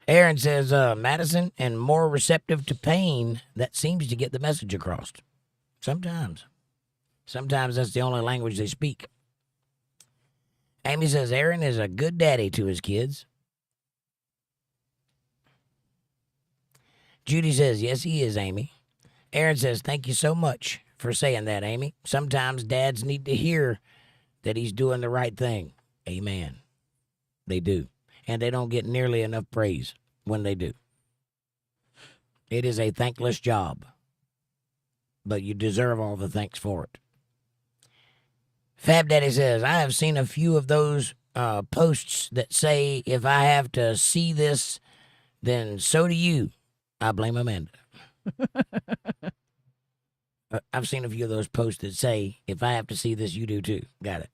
Aaron says, Madison, and more receptive to pain, that seems to get the message across. Sometimes. Sometimes that's the only language they speak. Amy says, Aaron is a good daddy to his kids. Judy says, yes, he is, Amy. Aaron says, thank you so much for saying that, Amy. Sometimes dads need to hear that he's doing the right thing. Amen. They do. And they don't get nearly enough praise when they do. It is a thankless job, but you deserve all the thanks for it. Fab Daddy says, I have seen a few of those posts that say, if I have to see this, then so do you. I blame Amanda. I've seen a few of those posts that say, if I have to see this, you do too. Got it.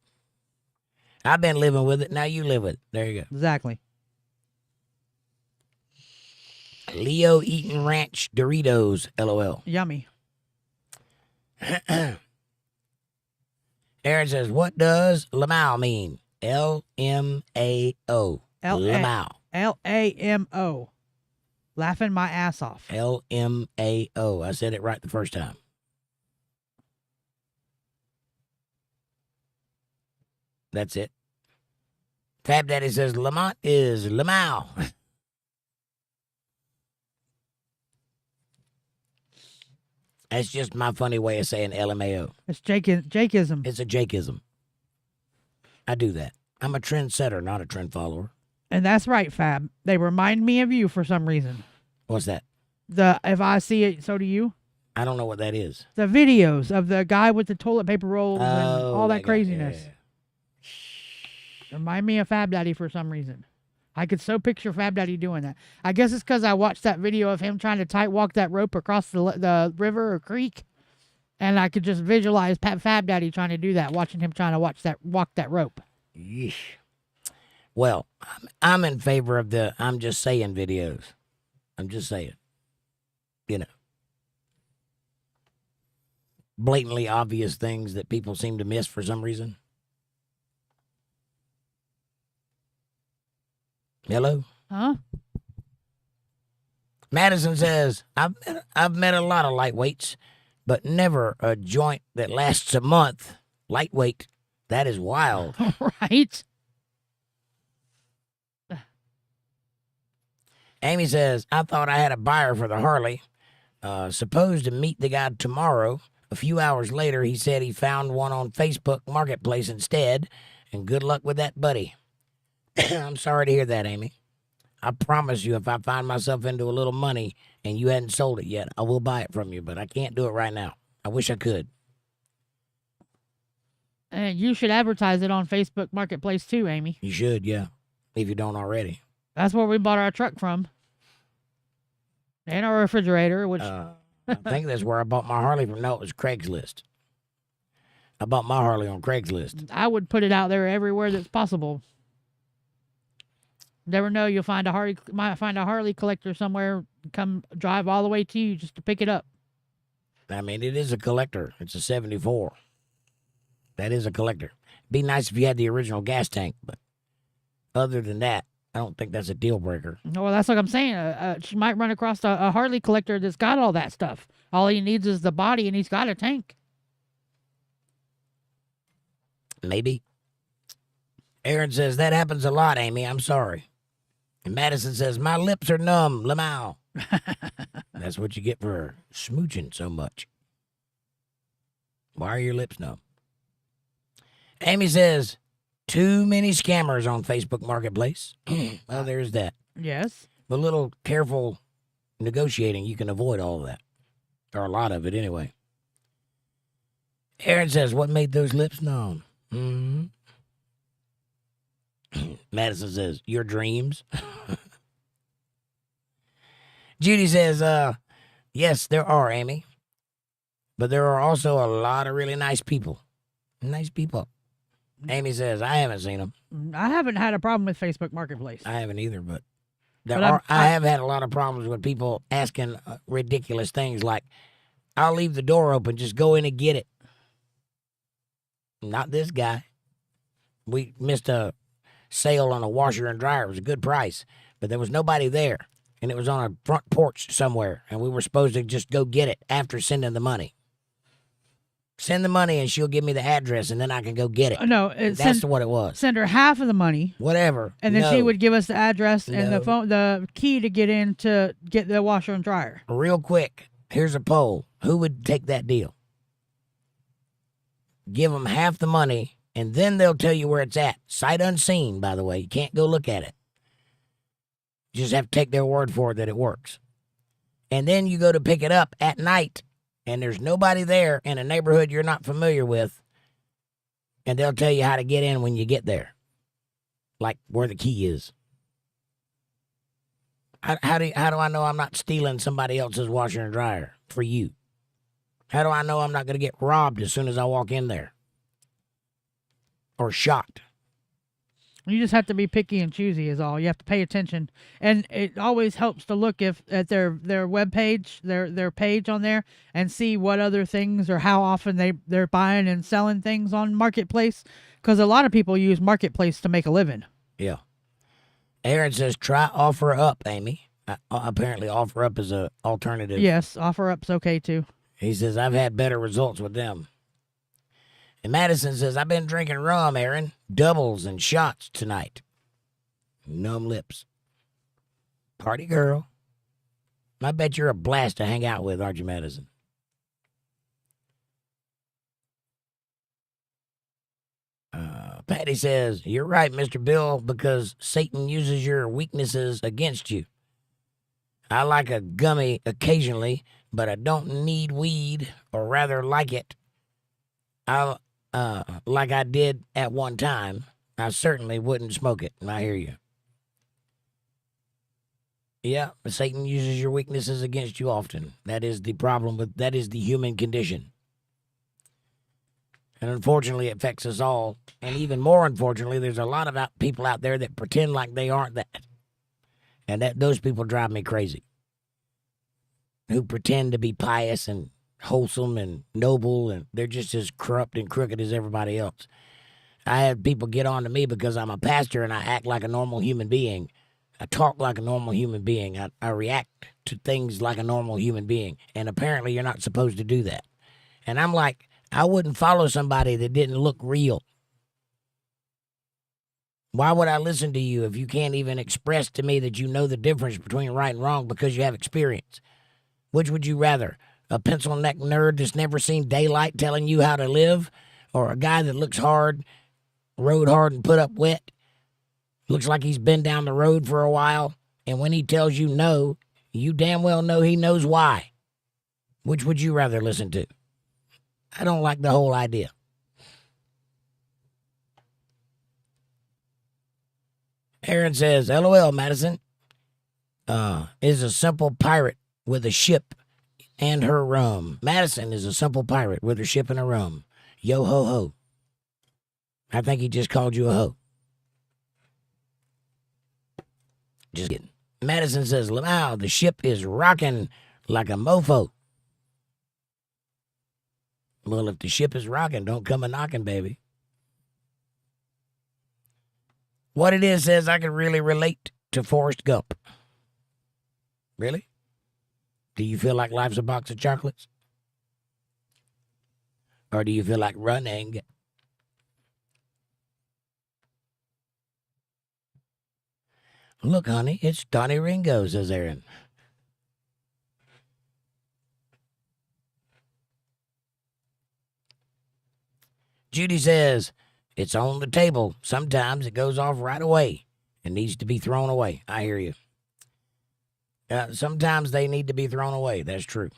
I've been living with it. Now you live with it. There you go. Exactly. Leo eating ranch Doritos, LOL. Yummy. Aaron says, what does ℂ𝕚𝕝𝕝𝕝𝕝 mean? L-M-A-O. 𝕂𝕉𝕂. L-A-M-O. Laughing my ass off. L-M-A-O. I said it right the first time. That's it. Fab Daddy says Lamont is 𝕉𝕂. That's just my funny way of saying LMAO. It's Jakeism. It's a Jakeism. I do that. I'm a trendsetter, not a trend follower. And that's right, Fab. They remind me of you for some reason. What's that? If I see it, so do you. I don't know what that is. The videos of the guy with the toilet paper rolls and all that guy, craziness. yeah. Remind me of Fab Daddy for some reason. I could so picture Fab Daddy doing that. I guess it's because I watched that video of him trying to tight walk that rope across the river or creek, and I could just visualize Fab Daddy trying to do that, watching him trying to walk that rope. Yeesh. Well, I'm in favor of the I'm just saying videos. I'm just saying. You know. Blatantly obvious things that people seem to miss for some reason. Hello? Huh? Madison says, I've met a lot of lightweights, but never a joint that lasts a month. Lightweight. That is wild. Right? Amy says, I thought I had a buyer for the Harley. Supposed to meet the guy tomorrow. A few hours later, he said he found one on Facebook Marketplace instead, and good luck with that, buddy. I'm sorry to hear that, Amy. I promise you, if I find myself into a little money and you hadn't sold it yet, I will buy it from you, but I can't do it right now. I wish I could. And you should advertise it on Facebook Marketplace too, Amy. You should, yeah, if you don't already. That's where we bought our truck from. And our refrigerator, which... I think that's where I bought my Harley from. No, it was Craigslist. I bought my Harley on Craigslist. I would put it out there everywhere that's possible. Never know, you'll might find a Harley collector somewhere, come drive all the way to you just to pick it up. I mean, it is a collector. It's a 74. That is a collector. Be nice if you had the original gas tank, but other than that, I don't think that's a deal breaker. Well, that's what I'm saying. She might run across a Harley collector that's got all that stuff. All he needs is the body, and he's got a tank. Maybe. Aaron says, that happens a lot, Amy. I'm sorry. And Madison says, my lips are numb, 𝕉𝕂. That's what you get for smooching so much. Why are your lips numb? Amy says, too many scammers on Facebook Marketplace. Well, there's that. Yes. A little careful negotiating, you can avoid all of that. Or a lot of it, anyway. Aaron says, what made those lips numb? Mm-hmm. Madison says, your dreams. Judy says, yes, there are, Amy. But there are also a lot of really nice people. Nice people. Amy says, I haven't seen them. I haven't had a problem with Facebook Marketplace. I haven't either, but I have had a lot of problems with people asking ridiculous things like, I'll leave the door open, just go in and get it. Not this guy. We missed a sale on a washer and dryer. It was a good price, but there was nobody there, and it was on a front porch somewhere, and we were supposed to just go get it after sending the money. Send the money, and she'll give me the address, and then I can go get it. No, that's what it was. Send her half of the money. Whatever. And then she would give us the address and No. the key to get in to get the washer and dryer. Real quick, here's a poll. Who would take that deal? Give them half the money, and then they'll tell you where it's at. Sight unseen, by the way. You can't go look at it. You just have to take their word for it that it works. And then you go to pick it up at night, and there's nobody there in a neighborhood you're not familiar with, and they'll tell you how to get in when you get there, like where the key is. How do I know I'm not stealing somebody else's washer and dryer for you? How do I know I'm not going to get robbed as soon as I walk in there? Or shot? You just have to be picky and choosy is all. You have to pay attention. And it always helps to look at their web page, their page on there, and see what other things or how often they're buying and selling things on Marketplace, because a lot of people use Marketplace to make a living. Yeah. Aaron says, try OfferUp, Amy. Apparently OfferUp is a alternative. Yes, OfferUp's okay too. He says, I've had better results with them. And Madison says, I've been drinking rum, Aaron. Doubles and shots tonight. Numb lips. Party girl. I bet you're a blast to hang out with, aren't you, Madison? Patty says, you're right, Mr. Bill, because Satan uses your weaknesses against you. I like a gummy occasionally, but I don't need weed, or rather like it. Like I did at one time. I certainly wouldn't smoke it. I hear you. Yeah, Satan uses your weaknesses against you often. That is the problem that is the human condition. And unfortunately, it affects us all. And even more unfortunately, there's a lot of people out there that pretend like they aren't that. And those people drive me crazy. Who pretend to be pious and wholesome and noble, and they're just as corrupt and crooked as everybody else. I have people get on to me because I'm a pastor and I act like a normal human being. I talk like a normal human being. I react to things like a normal human being. And apparently you're not supposed to do that. And I'm like, I wouldn't follow somebody that didn't look real. Why would I listen to you if you can't even express to me that you know the difference between right and wrong because you have experience? Which would you rather? A pencil-neck nerd that's never seen daylight telling you how to live? Or a guy that looks hard, rode hard and put up wet? Looks like he's been down the road for a while, and when he tells you no, you damn well know he knows why. Which would you rather listen to? I don't like the whole idea. Aaron says, LOL, Madison is a simple pirate with a ship and her rum. Madison is a simple pirate with her ship and her rum. Yo ho ho. I think he just called you a hoe. Just kidding. Madison says, Lamau, the ship is rocking like a mofo. Well, if the ship is rocking, don't come a knocking, baby. What it is says I can really relate to Forrest Gump. Really? Do you feel like life's a box of chocolates? Or do you feel like running? Look, honey, it's Donnie Ringo, says Aaron. Judy says, it's on the table. Sometimes it goes off right away and needs to be thrown away. I hear you. Sometimes they need to be thrown away. That's true.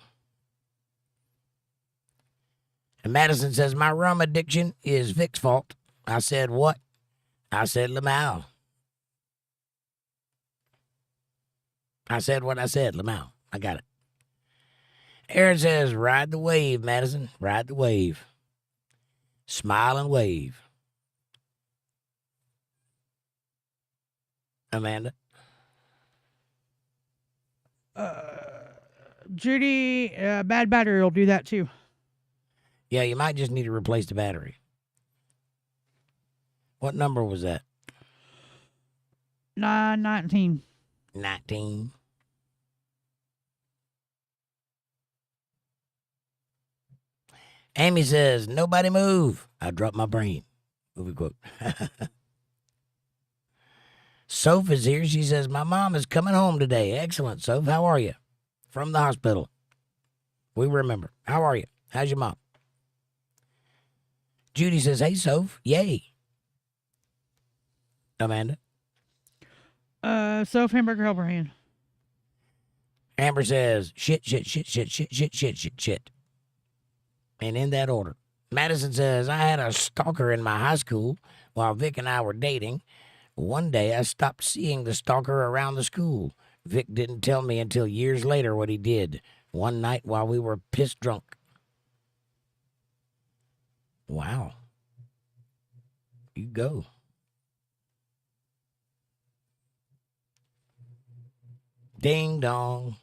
And Madison says, my rum addiction is Vic's fault. I said, what? I said, Lamau. I said what I said, Lamau. I got it. Aaron says, ride the wave, Madison. Ride the wave. Smile and wave. Amanda? Judy, bad battery will do that too. Yeah, you might just need to replace the battery. What number was that? 19. 19. Amy says, nobody move. I dropped my brain. Movie quote. Soph is here. She says, my mom is coming home today. Excellent, Soph. How are you? From the hospital. We remember. How are you? How's your mom? Judy says, hey, Soph. Yay. Amanda? Soph Hamburger Helper Hand. Amber says, shit. And in that order. Madison says, I had a stalker in my high school while Vic and I were dating. One day I stopped seeing the stalker around the school. Vic didn't tell me until years later what he did. One night while we were pissed drunk. Wow. You go. Ding dong.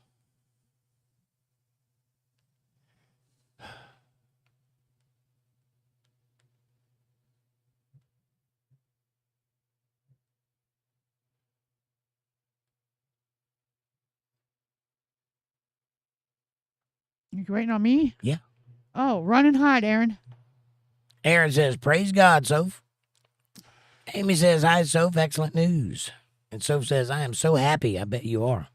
You waiting on me? Yeah. Oh, run and hide, Aaron. Aaron says, praise God, Soph. Amy says, hi, Soph. Excellent news. And Soph says, I am so happy. I bet you are.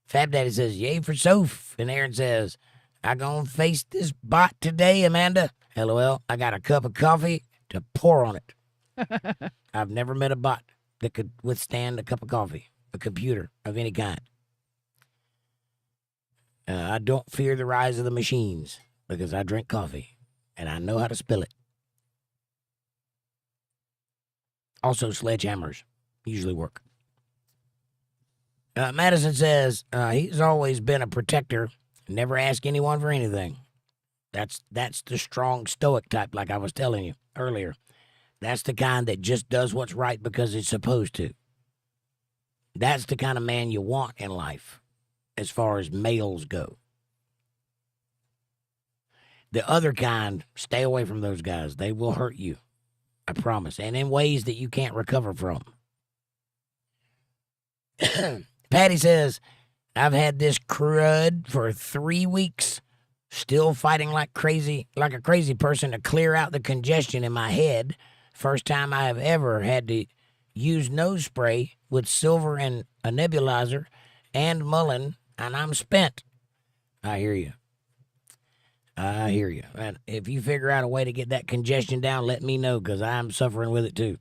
Fab Daddy says, yay for Soph. And Aaron says, I gonna face this bot today, Amanda. LOL, I got a cup of coffee to pour on it. I've never met a bot that could withstand a cup of coffee, a computer of any kind. I don't fear the rise of the machines because I drink coffee and I know how to spill it. Also, sledgehammers usually work. Madison says he's always been a protector, never ask anyone for anything. That's the strong stoic type, like I was telling you earlier. That's the kind that just does what's right because it's supposed to. That's the kind of man you want in life, as far as males go. The other kind, stay away from those guys. They will hurt you, I promise, and in ways that you can't recover from. Patty says, I've had this crud for 3 weeks, still fighting like a crazy person to clear out the congestion in my head. First time I have ever had to use nose spray with silver and a nebulizer and Mullen, and I'm spent. I hear you. And if you figure out a way to get that congestion down, let me know, because I'm suffering with it too.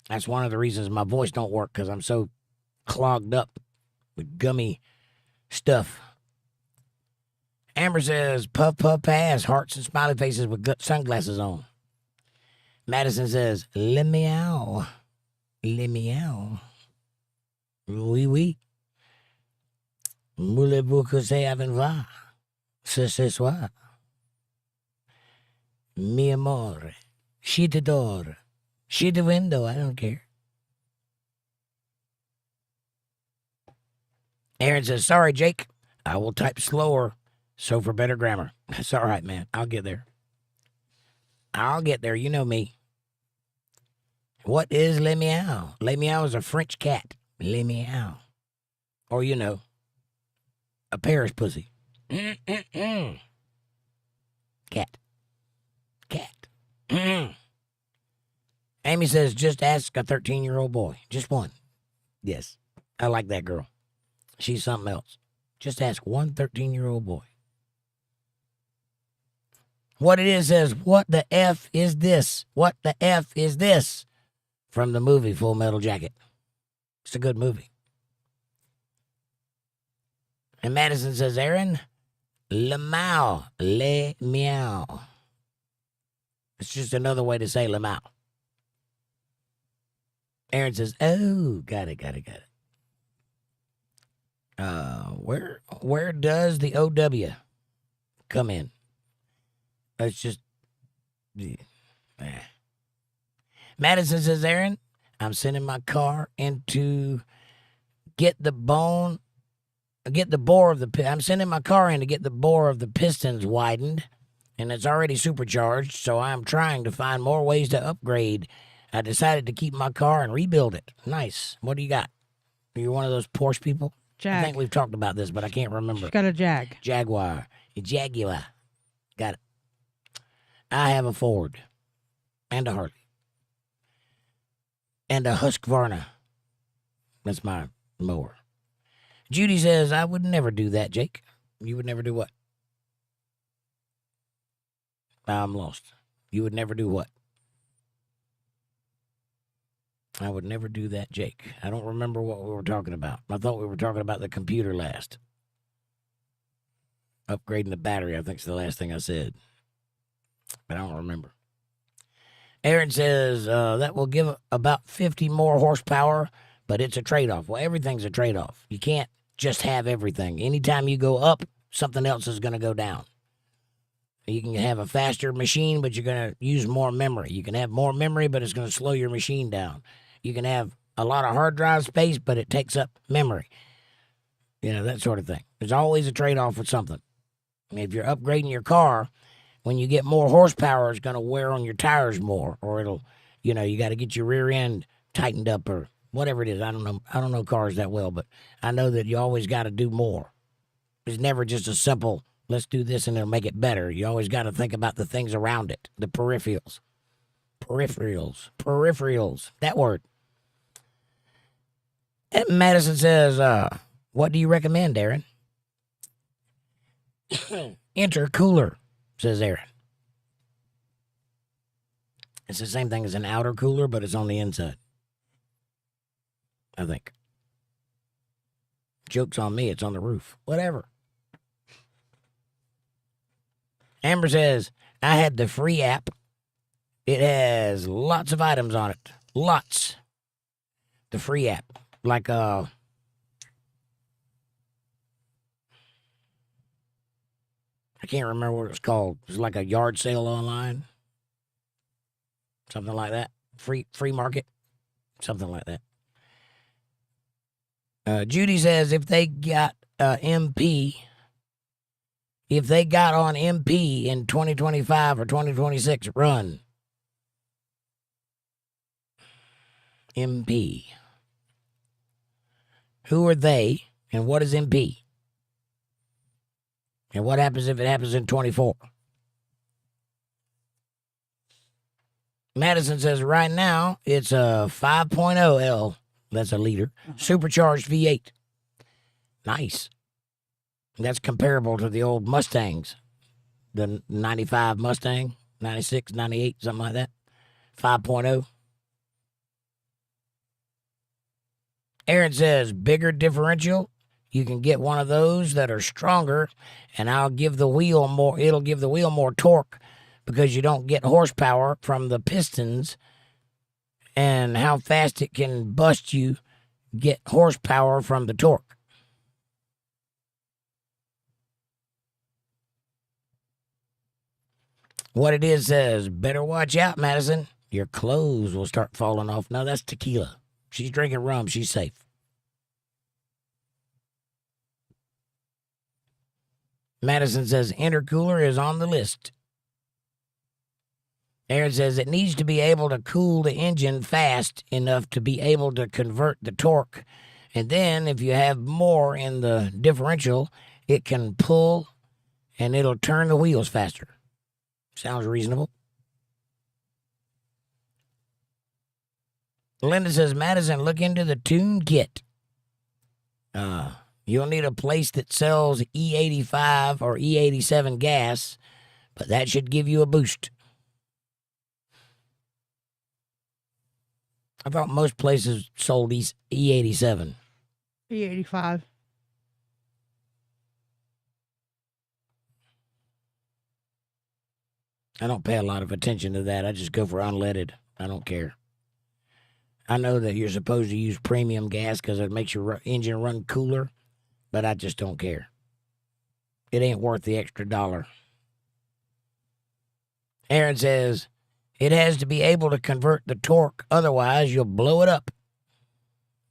That's one of the reasons my voice don't work, because I'm so clogged up with gummy stuff. Amber says, puff, puff, pass, hearts and smiley faces with sunglasses on. Madison says, le meow. Le meow. Oui, oui. Voulez-vous que ça avant va? Ce soir. Mi amore. She the door. She the window. I don't care. Aaron says, sorry, Jake. I will type slower, so for better grammar. That's all right, man. I'll get there. You know me. What is le meow? Le meow is a French cat. Le meow. Or, you know, a Paris pussy. Cat. Amy says, just ask a 13-year-old boy. Just one. Yes. I like that girl. She's something else. Just ask one 13-year-old boy. What it is says, what the F is this? What the F is this? From the movie Full Metal Jacket. It's a good movie. And Madison says, Aaron, le meow. It's just another way to say le meow. Aaron says, oh, got it. Where does the OW come in? It's just, Madison says, Aaron, I'm sending my car in to get the bore of the, I'm sending my car in to get the bore of the pistons widened, and it's already supercharged, so I'm trying to find more ways to upgrade. I decided to keep my car and rebuild it. Nice. What do you got? Are you one of those Porsche people? Jag. I think we've talked about this, but I can't remember. She's got a Jag. Jaguar. A Jaguar. Got it. I have a Ford. And a Harley. And a Husqvarna. That's my mower. Judy says, I would never do that, Jake. You would never do what? I'm lost. You would never do what? I would never do that, Jake. I don't remember what we were talking about. I thought we were talking about the computer last. Upgrading the battery, I think is the last thing I said. But I don't remember. Aaron says that will give about 50 more horsepower, but it's a trade-off. Well, everything's a trade-off. You can't just have everything. Anytime you go up, something else is going to go down. You can have a faster machine, but you're going to use more memory. You can have more memory, but it's going to slow your machine down. You can have a lot of hard drive space, but it takes up memory. That sort of thing. There's always a trade-off with something. If you're upgrading your car, when you get more horsepower, it's going to wear on your tires more, or it'll, you got to get your rear end tightened up or whatever it is. I don't know cars that well, but I know that you always got to do more. It's never just a simple, let's do this and it'll make it better. You always got to think about the things around it, the peripherals. Peripherals, that word. And Madison says, what do you recommend, Aaron? Intercooler, says Aaron. It's the same thing as an outer cooler, but it's on the inside, I think. Joke's on me, it's on the roof. Whatever. Amber says, I had the free app. It has lots of items on it. Lots. The free app. Like, I can't remember what it's called. It's like a yard sale online. Something like that. Free market. Something like that. Judy says if they got MP, if they got on MP in 2025 or 2026, run. MP. Who are they and what is MP? And what happens if it happens in 24? Madison says right now it's a 5.0 L. That's a liter. Supercharged V8. Nice. That's comparable to the old Mustangs. The 95 Mustang, 96, 98, something like that. 5.0. Aaron says bigger differential. You can get one of those that are stronger, and it'll give the wheel more torque because you don't get horsepower from the pistons, and how fast it can bust you get horsepower from the torque. What it is says, better watch out, Madison. Your clothes will start falling off. No, that's tequila. She's drinking rum. She's safe. Madison says intercooler is on the list. Aaron says it needs to be able to cool the engine fast enough to be able to convert the torque. And then if you have more in the differential, it can pull and it'll turn the wheels faster. Sounds reasonable. Linda says, Madison, look into the tune kit. You'll need a place that sells E85 or E87 gas, but that should give you a boost. I thought most places sold E87. E85. I don't pay a lot of attention to that. I just go for unleaded. I don't care. I know that you're supposed to use premium gas because it makes your engine run cooler, but I just don't care. It ain't worth the extra $1. Aaron says, it has to be able to convert the torque, otherwise you'll blow it up.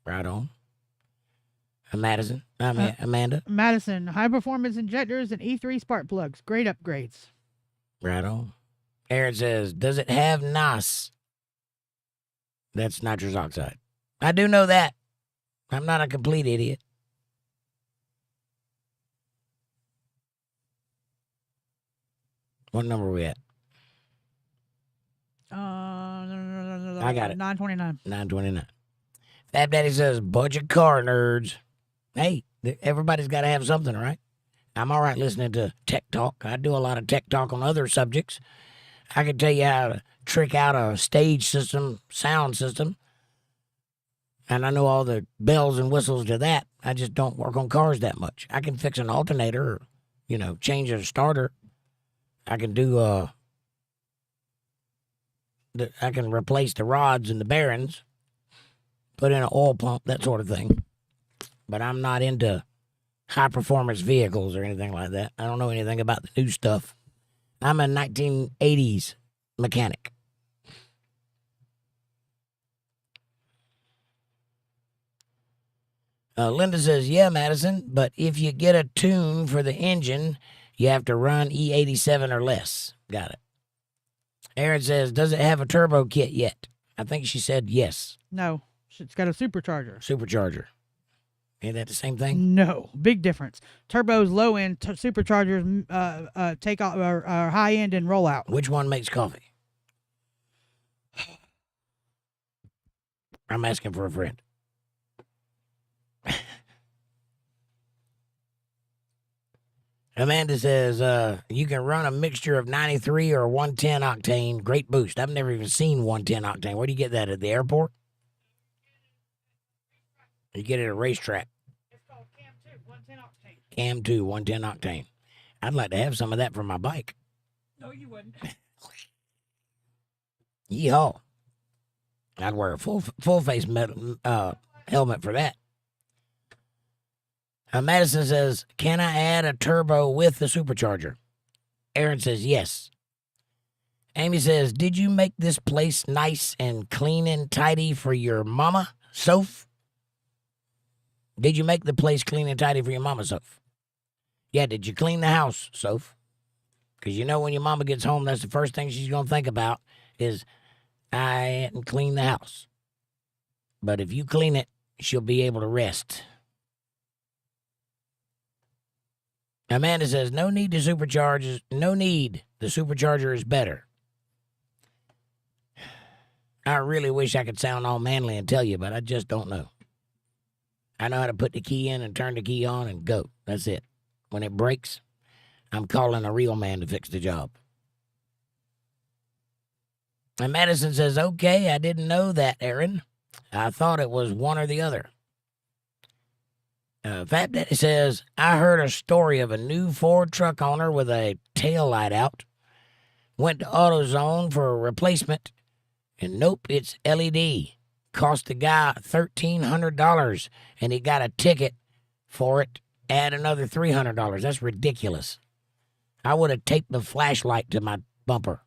Right on. Amanda? Madison, high-performance injectors and E3 spark plugs. Great upgrades. Right on. Aaron says, does it have NOS? That's nitrous oxide. I do know that. I'm not a complete idiot. What number are we at? I got it. 929. 929. Fab Daddy says, bunch of car nerds. Hey, everybody's got to have something, right? I'm all right listening to tech talk. I do a lot of tech talk on other subjects. I can tell you how to trick out a stage system, sound system. And I know all the bells and whistles to that. I just don't work on cars that much. I can fix an alternator or, change a starter. I can do, I can replace the rods and the bearings, put in an oil pump, that sort of thing. But I'm not into high-performance vehicles or anything like that. I don't know anything about the new stuff. I'm a 1980s mechanic. Linda says, yeah, Madison, but if you get a tune for the engine, you have to run E87 or less. Got it. Aaron says, does it have a turbo kit yet? I think she said yes. No, it's got a supercharger. Supercharger. Ain't that the same thing? No, big difference. Turbo's low end, superchargers take off or high end and roll out. Which one makes coffee? I'm asking for a friend. Amanda says, you can run a mixture of 93 or 110 octane. Great boost. I've never even seen 110 octane. Where do you get that, at the airport? You get it at a racetrack. It's called Cam 2, 110 octane. Cam 2, 110 octane. I'd like to have some of that for my bike. No, you wouldn't. Yeehaw. I'd wear a full face helmet for that. Madison says, can I add a turbo with the supercharger? Aaron says, yes. Amy says, did you make this place nice and clean and tidy for your mama, Soph? Did you make the place clean and tidy for your mama, Soph? Yeah, did you clean the house, Soph? Because you know when your mama gets home, that's the first thing she's going to think about is, I hadn't cleaned the house. But if you clean it, she'll be able to rest. Amanda says, no need to supercharge. No need. The supercharger is better. I really wish I could sound all manly and tell you, but I just don't know. I know how to put the key in and turn the key on and go. That's it. When it breaks, I'm calling a real man to fix the job. And Madison says, okay, I didn't know that, Aaron. I thought it was one or the other. Fat Daddy says, I heard a story of a new Ford truck owner with a tail light out. Went to AutoZone for a replacement, and nope, it's LED. Cost the guy $1,300, and he got a ticket for it. Add another $300. That's ridiculous. I would have taped the flashlight to my bumper.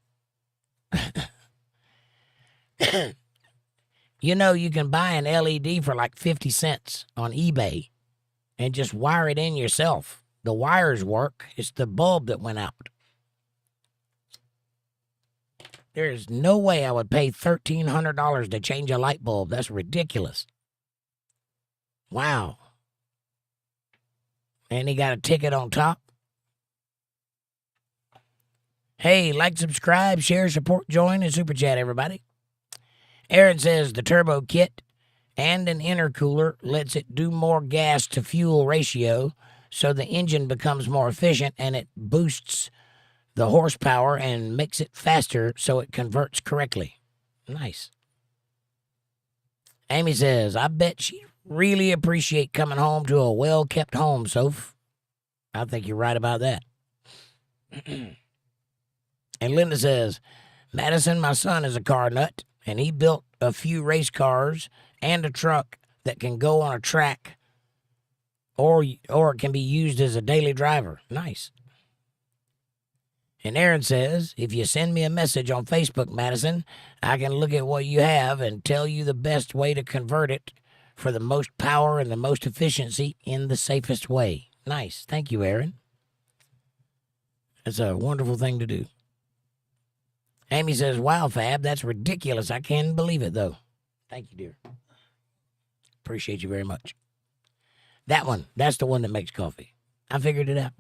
You know, you can buy an LED for like 50 cents on eBay and just wire it in yourself. The wires work. It's the bulb that went out. There's no way I would pay $1,300 to change a light bulb. That's ridiculous. Wow. And he got a ticket on top. Hey, like, subscribe, share, support, join, and super chat, everybody. Aaron says the turbo kit and an intercooler lets it do more gas to fuel ratio, so the engine becomes more efficient and it boosts the horsepower and makes it faster so it converts correctly. Nice. Amy says, I bet she really appreciate coming home to a well-kept home, Soph. I think you're right about that. And Linda says, Madison, my son is a car nut, and he built a few race cars and a truck that can go on a track, or it can be used as a daily driver. Nice. And Aaron says, if you send me a message on Facebook, Madison, I can look at what you have and tell you the best way to convert it for the most power and the most efficiency in the safest way. Nice. Thank you, Aaron. That's a wonderful thing to do. Amy says, wow, Fab, that's ridiculous. I can't believe it, though. Thank you, dear. Appreciate you very much. That one, that's the one that makes coffee. I figured it out.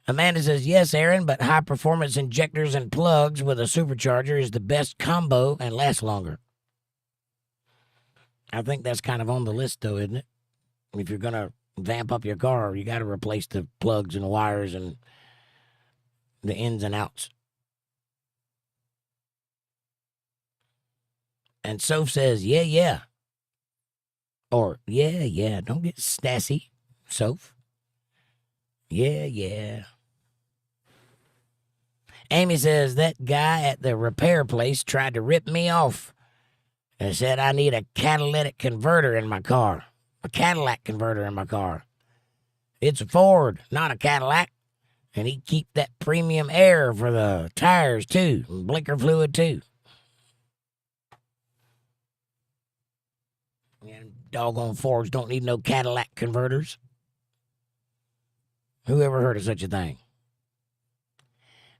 Amanda says, yes, Aaron, but high-performance injectors and plugs with a supercharger is the best combo and lasts longer. I think that's kind of on the list, though, isn't it? If you're going to vamp up your car, you got to replace the plugs and wires and the ins and outs. And Soph says, yeah. Or, yeah. Don't get sassy, Soph. Yeah. Amy says, that guy at the repair place tried to rip me off and said I need a catalytic converter in my car. A Cadillac converter in my car. It's a Ford, not a Cadillac. And he'd keep that premium air for the tires, too. And blinker fluid, too. doggone Fords don't need no Cadillac converters. Who ever heard of such a thing?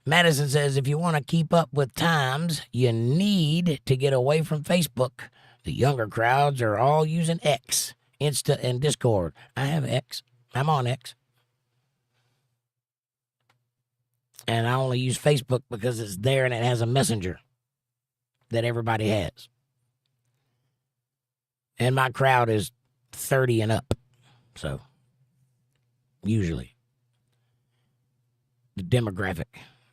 Madison says, if you want to keep up with times, you need to get away from Facebook. The younger crowds are all using X, Insta, and Discord. I have X. I'm on X. And I only use Facebook because it's there and it has a messenger that everybody has. And my crowd is 30 and up. So, usually, the demographic.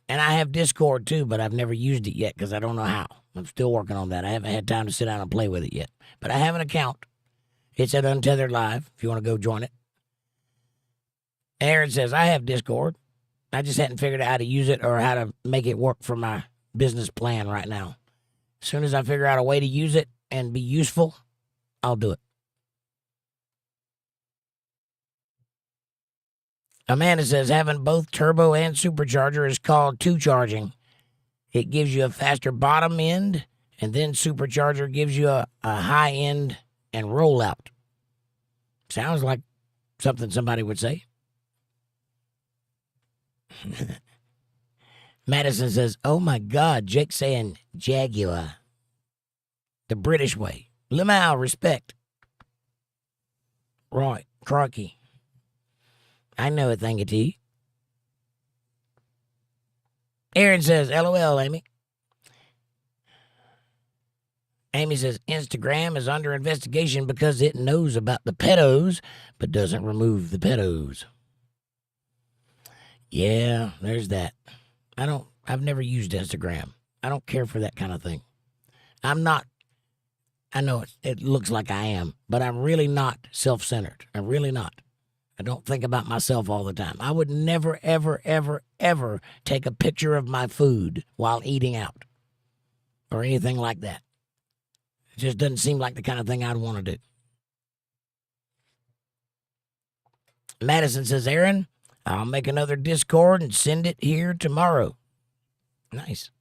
And I have Discord too, but I've never used it yet because I don't know how. I'm still working on that. I haven't had time to sit down and play with it yet. But I have an account. It's at UntetheredLive if you want to go join it. Aaron says, I have Discord. I just hadn't figured out how to use it or how to make it work for my business plan right now. As soon as I figure out a way to use it and be useful, I'll do it. Amanda says, having both turbo and supercharger is called two-charging. It gives you a faster bottom end, and then supercharger gives you a high end and rollout. Sounds like something somebody would say. Madison says, oh my God, Jake's saying Jaguar. The British way. 𝕌𝕟𝕥𝕙𝖼𝕣𝕖𝕕𝕃𝕚𝕧𝕖. Right, crocky. I know a thing or two. Aaron says, LOL, Amy. Amy says, Instagram is under investigation because it knows about the pedos, but doesn't remove the pedos. Yeah, there's that. I've never used Instagram. I don't care for that kind of thing. I know it looks like I am, but I'm really not self-centered. I'm really not. I don't think about myself all the time. I would never, ever, ever, ever take a picture of my food while eating out or anything like that. It just doesn't seem like the kind of thing I'd want to do. Madison says, Aaron, I'll make another Discord and send it here tomorrow. Nice.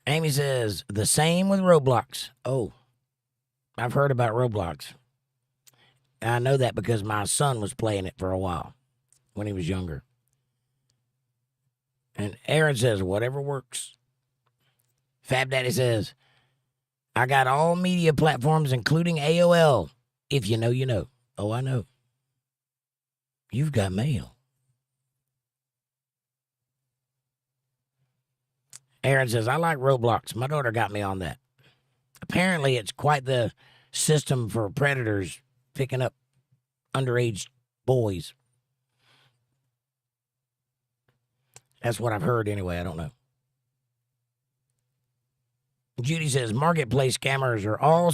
Amy says, the same with Roblox. Oh, I've heard about Roblox. I know that because my son was playing it for a while when he was younger. And Aaron says, whatever works. Fab Daddy says, I got all media platforms, including AOL. If you know, you know. Oh, I know. You've got mail. Aaron says, I like Roblox. My daughter got me on that. Apparently, it's quite the system for predators picking up underage boys. That's what I've heard anyway. I don't know. Judy says marketplace scammers are all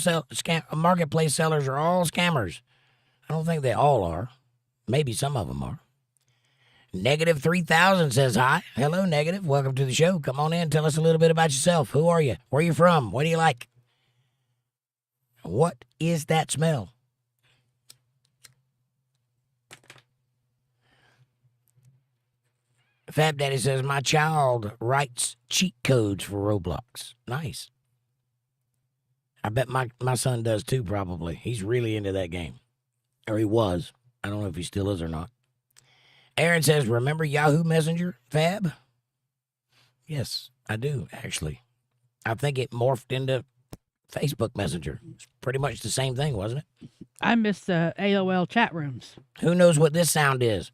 marketplace sellers are all scammers. I don't think they all are. Maybe some of them are. Negative 3000 says hi. Hello, Negative. Welcome to the show. Come on in. Tell us a little bit about yourself. Who are you? Where are you from? What do you like? What is that smell? Fab Daddy says, my child writes cheat codes for Roblox. Nice. I bet my son does too, probably. He's really into that game. Or he was. I don't know if he still is or not. Aaron says, remember Yahoo Messenger, Fab? Yes, I do, actually. I think it morphed into Facebook Messenger. It's pretty much the same thing, wasn't it? I miss the AOL chat rooms. Who knows what this sound is?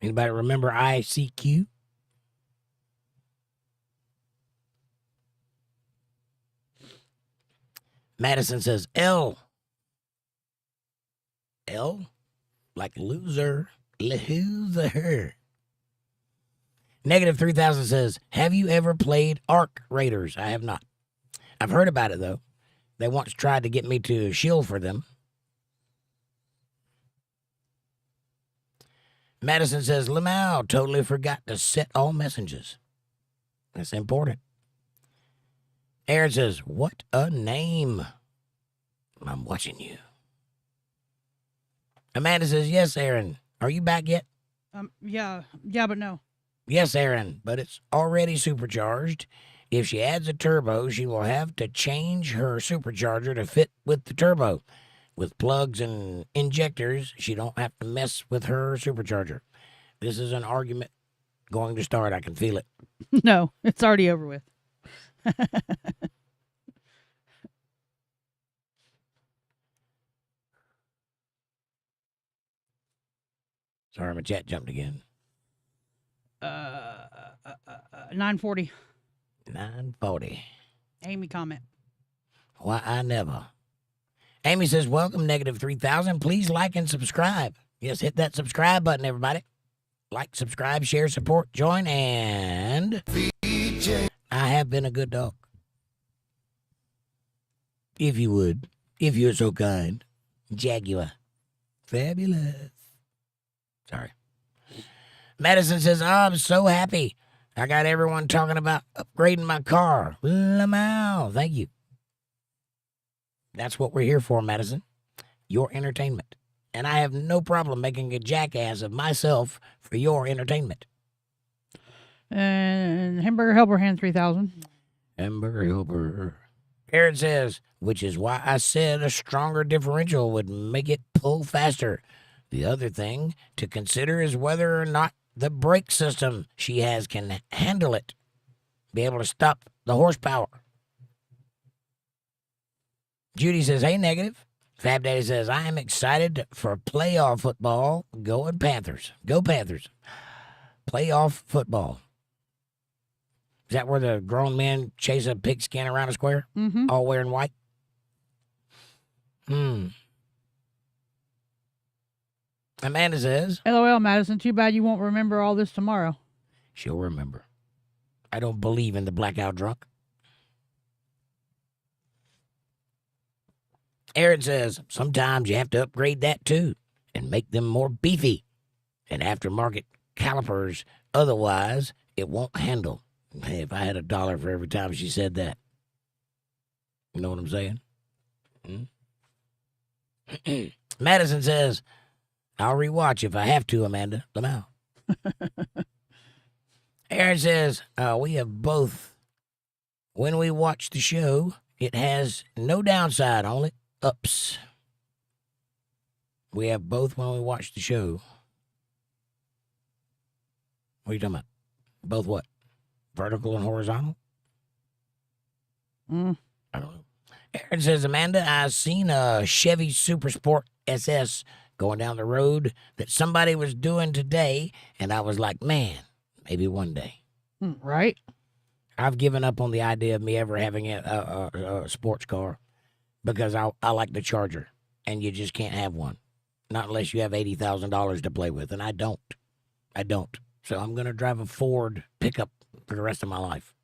Anybody remember ICQ? Madison says L. L? Like loser. Loser. Negative 3000 says, have you ever played Ark Raiders? I have not. I've heard about it, though. They once tried to get me to shill for them. Madison says, 𝕌𝕟𝕥𝕙𝕣𝕖 totally forgot to set all messages. That's important. Aaron says, what a name. I'm watching you. Amanda says, yes, Aaron. Are you back yet? Yeah, but no. Yes, Aaron, but it's already supercharged. If she adds a turbo, she will have to change her supercharger to fit with the turbo. With plugs and injectors, she don't have to mess with her supercharger. This is an argument going to start. I can feel it. No, it's already over with. Sorry, my chat jumped again. 940. 940. Amy comment. Why, I never. Amy says, welcome, negative 3000. Please like and subscribe. Yes, hit that subscribe button, everybody. Like, subscribe, share, support, join, and I have been a good dog. If you would, if you're so kind. Jaguar. Fabulous. Sorry. Madison says, oh, I'm so happy. I got everyone talking about upgrading my car. ℂ𝕚𝕝𝕝𝕝𝕝. Thank you. That's what we're here for, Madison. Your entertainment. And I have no problem making a jackass of myself for your entertainment. And Hamburger Helper Hand 3000. Hamburger Helper. Aaron says, which is why I said a stronger differential would make it pull faster. The other thing to consider is whether or not the brake system she has can handle it. Be able to stop the horsepower. Judy says, hey, negative. Fab Daddy says, I am excited for playoff football. Going Panthers. Go Panthers. Playoff football. Is that where the grown men chase a pigskin around a square? Mm-hmm. All wearing white? Amanda says, LOL, Madison. Too bad you won't remember all this tomorrow. she'll remember. I don't believe in the blackout drunk. Aaron says, sometimes you have to upgrade that too and make them more beefy and aftermarket calipers. Otherwise, it won't handle. Hey, if I had $1 for every time she said that. You know what I'm saying? Madison says, I'll rewatch if I have to, Amanda. ℂ𝕚𝕝𝕝𝕝. Aaron says, we have both. When we watch the show, it has no downside, only ups. We have both when we watch the show. What are you talking about? Both what? Vertical and horizontal? I don't know. Aaron says, Amanda, I seen a Chevy Super Sport SS going down the road that somebody was doing today, and I was like, man, maybe one day. Right? I've given up on the idea of me ever having a sports car because I like the Charger, and you just can't have one. Not unless you have $80,000 to play with, and I don't. So I'm going to drive a Ford pickup for the rest of my life,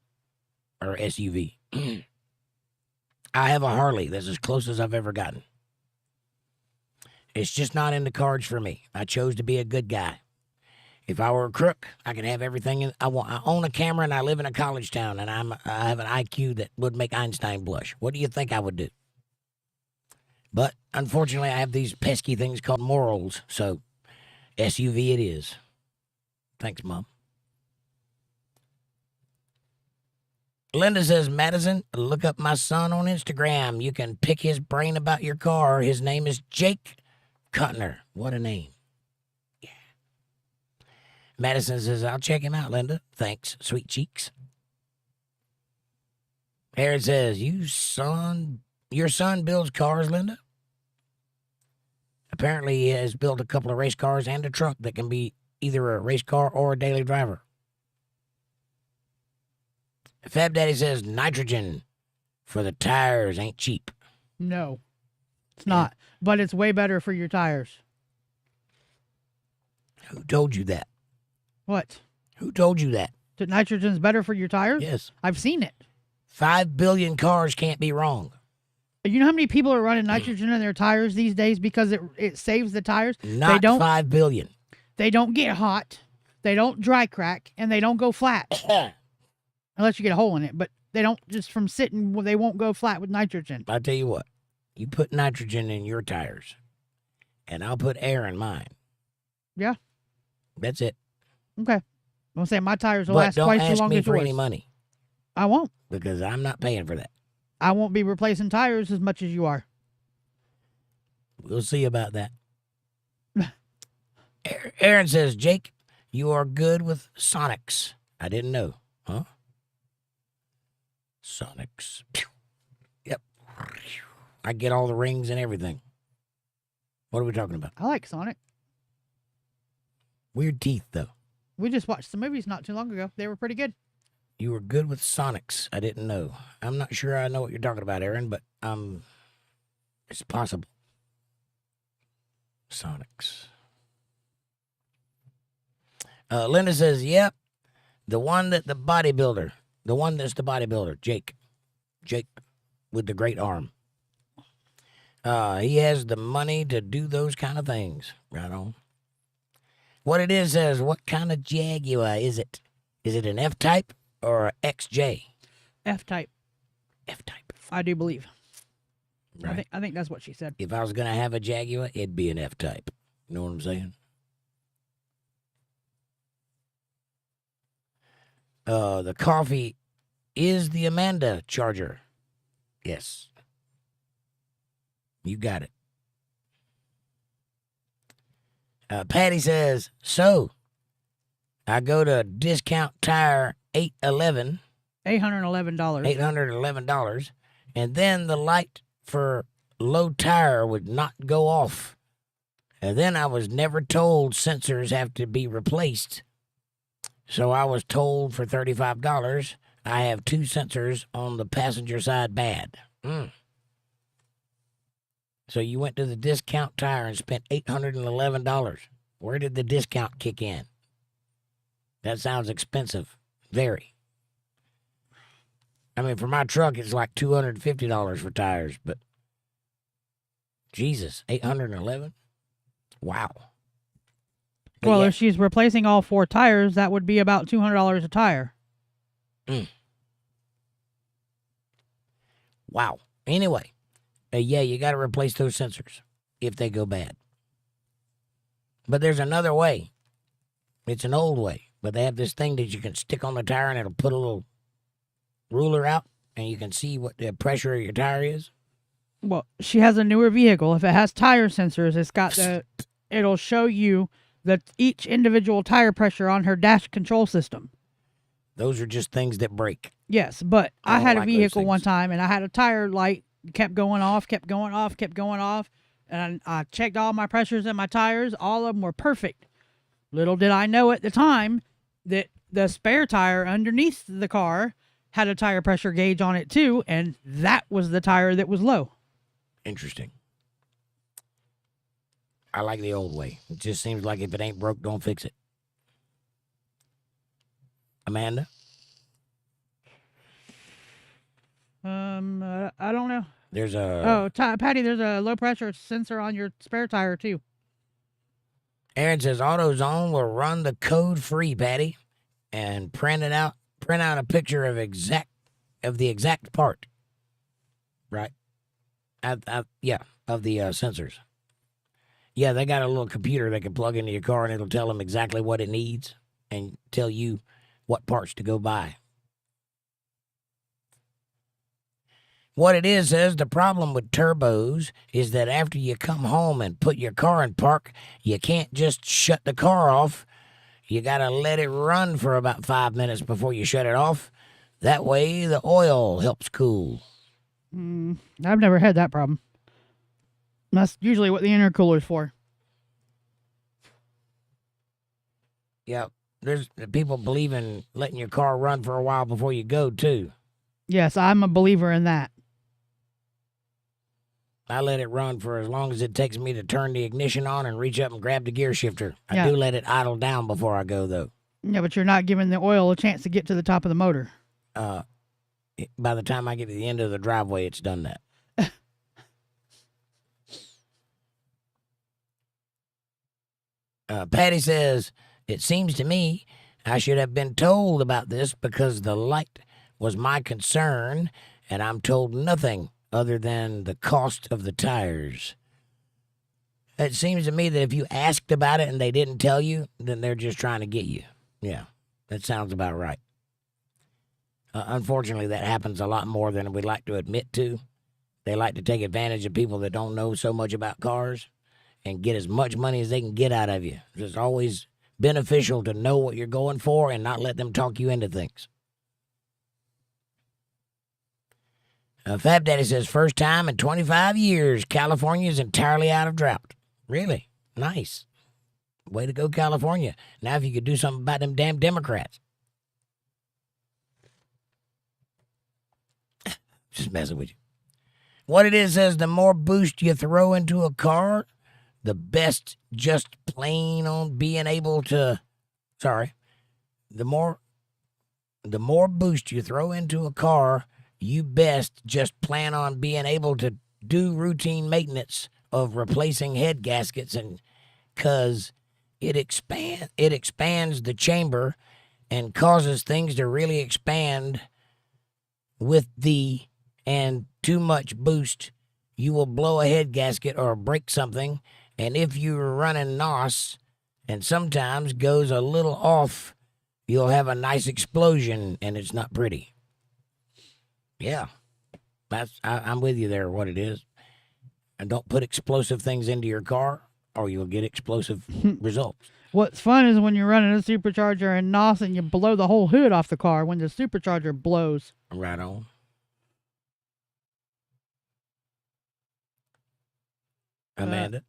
or SUV. I have a Harley. That's as close as I've ever gotten. It's just not in the cards for me. I chose to be a good guy. If I were a crook, I could have everything I want. I own a camera and I live in a college town, and I have an IQ that would make Einstein blush. What do you think I would do? But unfortunately, I have these pesky things called morals, so SUV it is. Thanks, Mom. Linda says, Madison, look up my son on Instagram. You can pick his brain about your car. His name is Jake Cutner. What a name. Yeah. Madison says, I'll check him out, Linda. Thanks, sweet cheeks. Aaron says, your son builds cars, Linda? Apparently he has built a couple of race cars and a truck that can be either a race car or a daily driver. Fab Daddy says nitrogen for the tires ain't cheap. No, it's not. But it's way better for your tires. Who told you that? What? Who told you that? That nitrogen's better for your tires? Yes. I've seen it. 5 billion cars can't be wrong. You know how many people are running nitrogen in their tires these days because it saves the tires? Not 5 billion. They don't get hot, they don't dry crack, and they don't go flat. Unless you get a hole in it. But they don't, just from sitting, they won't go flat with nitrogen. I'll tell you what. You put nitrogen in your tires, and I'll put air in mine. Yeah. That's it. Okay. I'm saying my tires will But last don't twice as ask long me as for yours. any money I won't. because I'm not paying for that. I won't be replacing tires as much as you are. We'll see about that. Aaron says, Jake, you are good with Sonics. I didn't know. Huh? Sonics. Yep. I get all the rings and everything. What are we talking about? I like Sonic. Weird teeth, though. We just watched some movies not too long ago. They were pretty good. You were good with Sonics. I didn't know. I'm not sure I know what you're talking about, Aaron, but it's possible. Sonics. Linda says, yep, the one that's the bodybuilder, Jake with the great arm. He has the money to do those kind of things. Right on. What it is says, what kind of Jaguar is it? Is it an F-Type or XJ? F-Type. F-Type. I do believe. Right. I think that's what she said. If I was going to have a Jaguar, it'd be an F-Type. You know what I'm saying? The coffee is the Amanda charger. Yes. You got it. Patty says, so I go to Discount Tire 811. $811. $811. And then the light for low tire would not go off. And then I was never told sensors have to be replaced. So I was told for $35, I have 2 sensors on the passenger side bad. So you went to the Discount Tire and spent $811. Where did the discount kick in? That sounds expensive. Very. I mean, for my truck, it's like $250 for tires, but Jesus, $811? Wow. But Well, yeah, if she's replacing all 4 tires, that would be about $200 a tire. wow. Anyway, yeah, you got to replace those sensors if they go bad. But there's another way. It's an old way, but they have this thing that you can stick on the tire and it'll put a little ruler out and you can see what the pressure of your tire is. Well, she has a newer vehicle. If it has tire sensors, it'll show you that each individual tire pressure on her dash control system. Those are just things that break. Yes, but I don't had a like those vehicle one things. time and I had a tire light kept going off, and I checked all my pressures in my tires. All of them were perfect. Little did I know at the time that the spare tire underneath the car had a tire pressure gauge on it too, and that was the tire that was low. Interesting. I like the old way. It just seems like if it ain't broke, don't fix it. Amanda? I don't know. There's a... Patty, there's a low pressure sensor on your spare tire too. Aaron says AutoZone will run the code free, Patty, and print out a picture of the exact part. Right? Yeah, of the sensors. Yeah, they got a little computer they can plug into your car and it'll tell them exactly what it needs and tell you what parts to go buy. What it is the problem with turbos is that after you come home and put your car in park, you can't just shut the car off. You got to let it run for about 5 minutes before you shut it off. That way the oil helps cool. I've never had that problem. That's usually what the intercooler's for. Yeah, there's people believe in letting your car run for a while before you go, too. Yes, I'm a believer in that. I let it run for as long as it takes me to turn the ignition on and reach up and grab the gear shifter. Yeah. I do let it idle down before I go, though. Yeah, but you're not giving the oil a chance to get to the top of the motor. By the time I get to the end of the driveway, it's done that. Patty says, it seems to me I should have been told about this because the light was my concern, and I'm told nothing other than the cost of the tires. It seems to me that if you asked about it and they didn't tell you, then they're just trying to get you. Yeah. That sounds about right. Unfortunately, that happens a lot more than we'd like to admit to. They like to take advantage of people that don't know so much about cars and get as much money as they can get out of you. It's always beneficial to know what you're going for and not let them talk you into things. Fab Daddy says, first time in 25 years, California is entirely out of drought. Really? Nice. Way to go, California. Now if you could do something about them damn Democrats. Just messing with you. What it is says, the more boost you throw into a car, the best just plain on being able to, the more boost you throw into a car, you best just plan on being able to do routine maintenance of replacing head gaskets, and cause it expands the chamber and causes things to really expand with and too much boost, you will blow a head gasket or break something, and if you're running NOS and sometimes goes a little off, you'll have a nice explosion, and it's not pretty. Yeah, I'm with you there, what it is. And don't put explosive things into your car, or you'll get explosive results. What's fun is when you're running a supercharger and NOS and you blow the whole hood off the car when the supercharger blows. Right on. Amanda?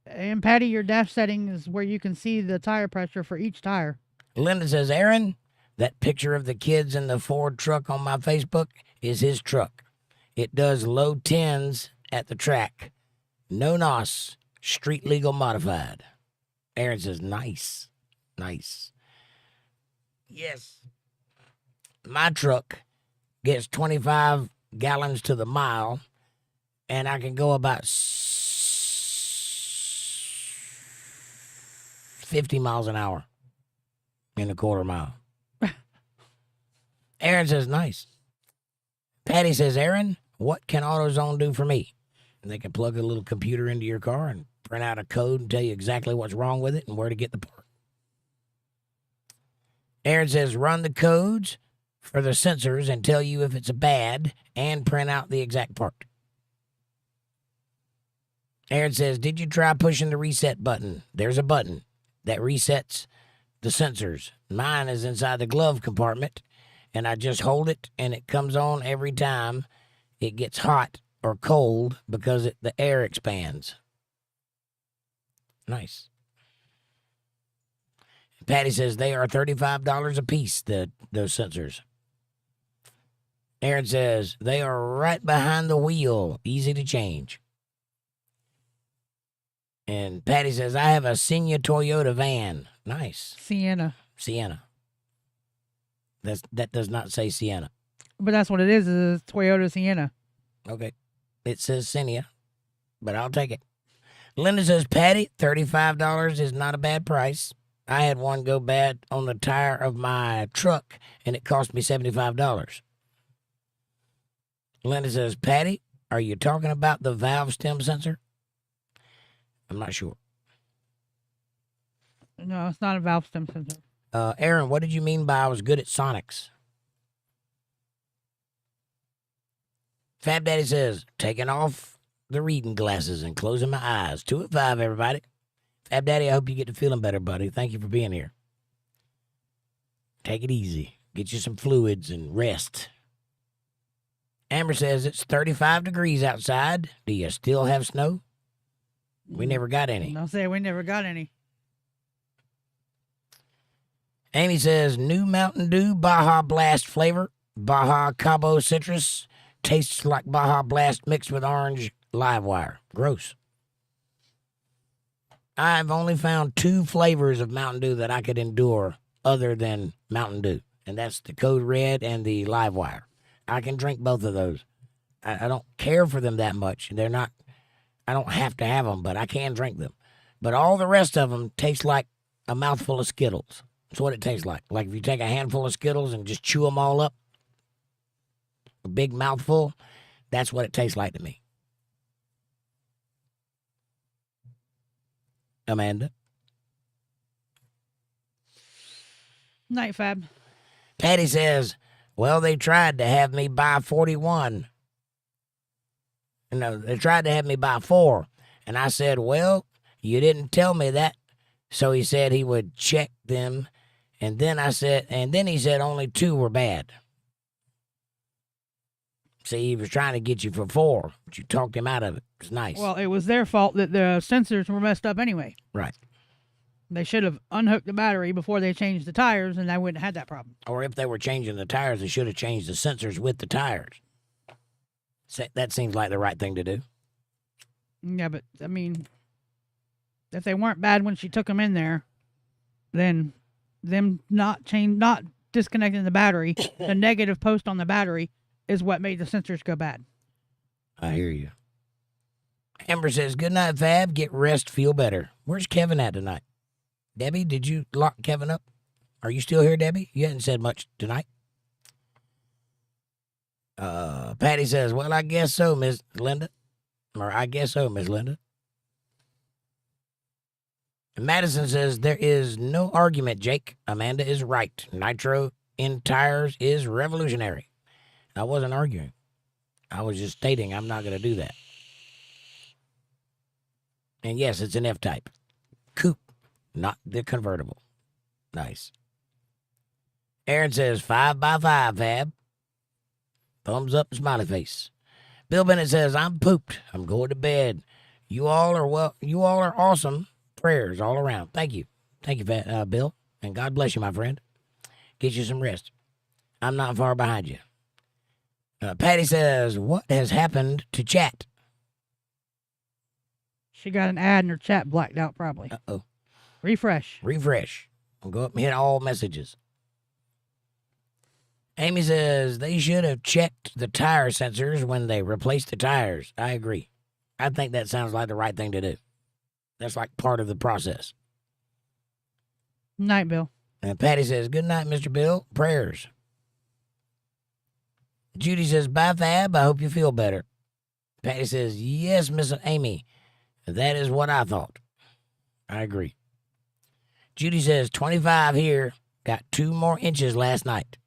And Patty, your dash setting is where you can see the tire pressure for each tire. Linda says, Aaron, that picture of the kids in the Ford truck on my Facebook is his truck. It does low 10s at the track. No NOS, street legal modified. Aaron says, nice. Nice. Yes. My truck gets 25 gallons to the mile, and I can go about 50 miles an hour in a quarter mile. Aaron says, nice. Patty says, Aaron, what can AutoZone do for me? And they can plug a little computer into your car and print out a code and tell you exactly what's wrong with it and where to get the part. Aaron says, run the codes for the sensors and tell you if it's bad and print out the exact part. Aaron says, did you try pushing the reset button? There's a button that resets the sensors. Mine is inside the glove compartment, and I just hold it, and it comes on every time it gets hot or cold because the air expands. Nice. Patty says they are $35 a piece, those sensors. Aaron says they are right behind the wheel, easy to change. And Patty says, I have a Sienna Toyota van. Nice. Sienna. That does not say Sienna. But that's what it is a Toyota Sienna. Okay. It says Sienna, but I'll take it. Linda says, Patty, $35 is not a bad price. I had one go bad on the tire of my truck, and it cost me $75. Linda says, Patty, are you talking about the valve stem sensor? I'm not sure. No, it's not a valve stem sensor. Aaron, what did you mean by I was good at Sonics? Fab Daddy says, taking off the reading glasses and closing my eyes. 2 at 5, everybody. Fab Daddy, I hope you get to feeling better, buddy. Thank you for being here. Take it easy. Get you some fluids and rest. Amber says, it's 35 degrees outside. Do you still have snow? We never got any. Don't say we never got any. Amy says, new Mountain Dew Baja Blast flavor. Baja Cabo Citrus. Tastes like Baja Blast mixed with orange live wire. Gross. I've only found 2 flavors of Mountain Dew that I could endure other than Mountain Dew. And that's the Code Red and the live wire. I can drink both of those. I don't care for them that much. They're not, I don't have to have them, but I can drink them. But all the rest of them taste like a mouthful of Skittles. That's what it tastes like. Like if you take a handful of Skittles and just chew them all up, a big mouthful, that's what it tastes like to me. Amanda? Night, Fab. Patty says, well, they tried to have me buy 41. No, they tried to have me buy 4. And I said, well, you didn't tell me that. So he said he would check them. And then he said only 2 were bad. See, he was trying to get you for 4, but you talked him out of it. It's nice. Well, it was their fault that the sensors were messed up anyway. Right. They should have unhooked the battery before they changed the tires, and I wouldn't have had that problem. Or if they were changing the tires, they should have changed the sensors with the tires. That seems like the right thing to do. Yeah, but, I mean, if they weren't bad when she took them in there, then them not disconnecting the battery, the negative post on the battery, is what made the sensors go bad. I hear you. Amber says, good night, Fab. Get rest, feel better. Where's Kevin at tonight? Debbie, did you lock Kevin up? Are you still here, Debbie? You hadn't said much tonight. Patty says, well, I guess so, Miss Linda. Or I guess so, Miss Linda. And Madison says, there is no argument, Jake. Amanda is right. Nitro in tires is revolutionary. I wasn't arguing. I was just stating I'm not going to do that. And yes, it's an F-type. Coupe, not the convertible. Nice. Aaron says, 5 by 5, Fab. Thumbs up, smiley face. Bill Bennett says, I'm pooped. I'm going to bed. You all are awesome. Prayers all around. Thank you. Thank you, Bill. And God bless you, my friend. Get you some rest. I'm not far behind you. Patty says, what has happened to chat? She got an ad in her chat blacked out, probably. Uh-oh. Refresh. I'll go up and hit all messages. Amy says, they should have checked the tire sensors when they replaced the tires. I agree. I think that sounds like the right thing to do. That's like part of the process. Night, Bill. And Patty says, good night, Mr. Bill. Prayers. Judy says, bye, Fab. I hope you feel better. Patty says, yes, Miss Amy. That is what I thought. I agree. Judy says, 25 here. Got 2 more inches last night.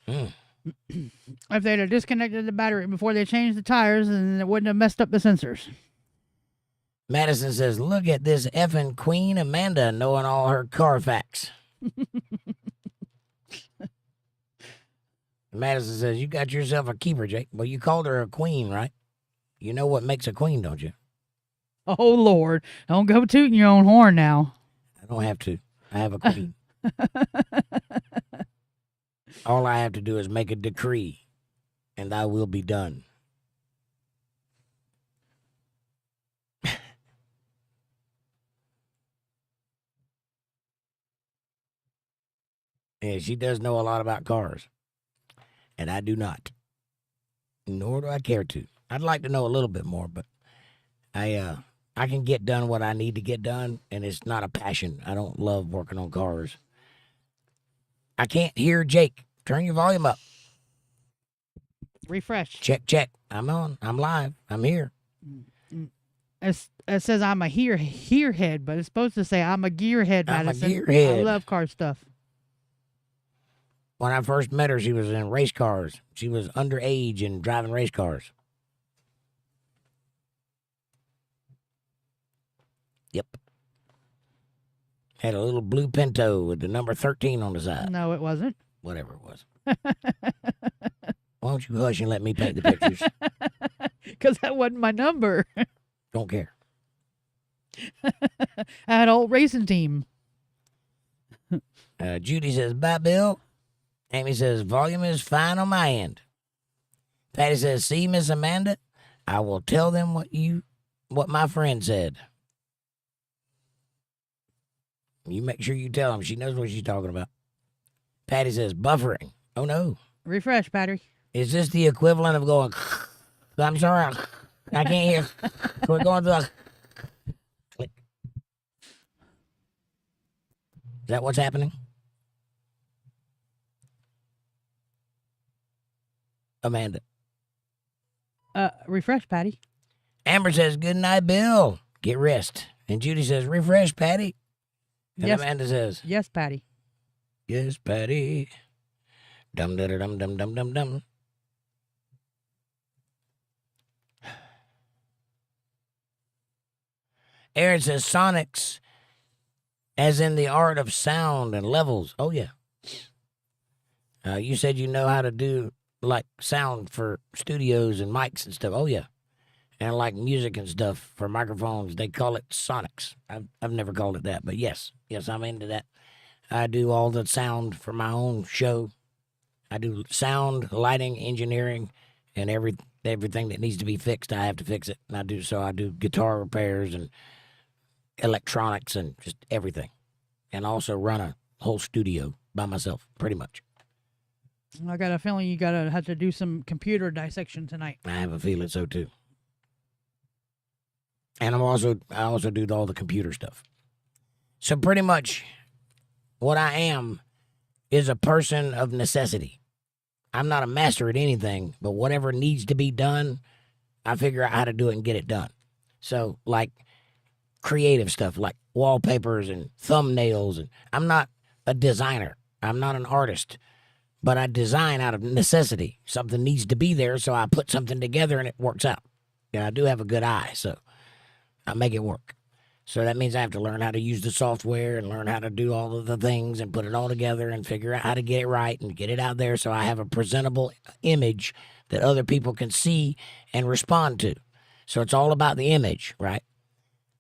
If they'd have disconnected the battery before they changed the tires, then it wouldn't have messed up the sensors. Madison says, look at this effing Queen Amanda knowing all her car facts. Madison says, you got yourself a keeper, Jake. Well, you called her a queen, right? You know what makes a queen, don't you? Oh, Lord. Don't go tooting your own horn now. I don't have to. I have a queen. All I have to do is make a decree, and I will be done. And she does know a lot about cars, and I do not. Nor do I care to. I'd like to know a little bit more, but I can get done what I need to get done, and it's not a passion. I don't love working on cars. I can't hear Jake. Turn your volume up. Refresh. Check. I'm on. I'm live. I'm here. It says I'm a head, but it's supposed to say I'm a gearhead, Madison. I'm a gearhead. I love car stuff. When I first met her, she was in race cars. She was underage and driving race cars. Yep. Had a little blue Pinto with the number 13 on the side. No, it wasn't. Whatever it was. Why don't you hush and let me paint the pictures? Because that wasn't my number. Don't care. I had an old racing team. Judy says, bye, Bill. Amy says, volume is fine on my end. Patty says, see, Miss Amanda, I will tell them what my friend said. You make sure you tell them. She knows what she's talking about. Patty says, buffering. Oh, no. Refresh, battery. Is this the equivalent of going, I'm sorry, I can't hear. We're going through a click. Is that what's happening? Amanda. Refresh, Patty. Amber says, good night, Bill. Get rest. And Judy says, refresh, Patty. And Yes. Amanda says, Yes, Patty. Yes, Patty. Dum dum dum dum dum dum dum. Aaron says sonics, as in the art of sound and levels. Oh yeah. You said you know how to do like sound for studios and mics and stuff. Oh yeah. And like music and stuff for microphones, they call it sonics. I've never called it that, but yes, I'm into that. I do all the sound for my own show. I do sound, lighting, engineering, and everything that needs to be fixed. I have to fix it, and I do guitar repairs and electronics and just everything, and also run a whole studio by myself, pretty much. I got a feeling you gotta have to do some computer dissection tonight. I have a feeling so too. And I also do all the computer stuff. So pretty much what I am is a person of necessity. I'm not a master at anything, but whatever needs to be done, I figure out how to do it and get it done. So like creative stuff like wallpapers and thumbnails, and I'm not a designer. I'm not an artist, but I design out of necessity. Something needs to be there, so I put something together and it works out. And I do have a good eye, so I make it work. So that means I have to learn how to use the software and learn how to do all of the things and put it all together and figure out how to get it right and get it out there so I have a presentable image that other people can see and respond to. So it's all about the image, right?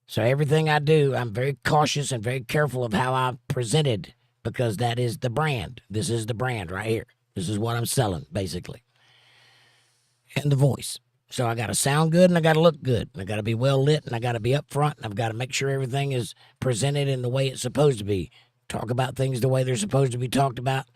So everything I do, I'm very cautious and very careful of how I present it because that is the brand. This is the brand right here. This is what I'm selling, basically. And the voice. So I got to sound good and I got to look good. I got to be well lit and I got to be up front and I've got to make sure everything is presented in the way it's supposed to be. Talk about things the way they're supposed to be talked about.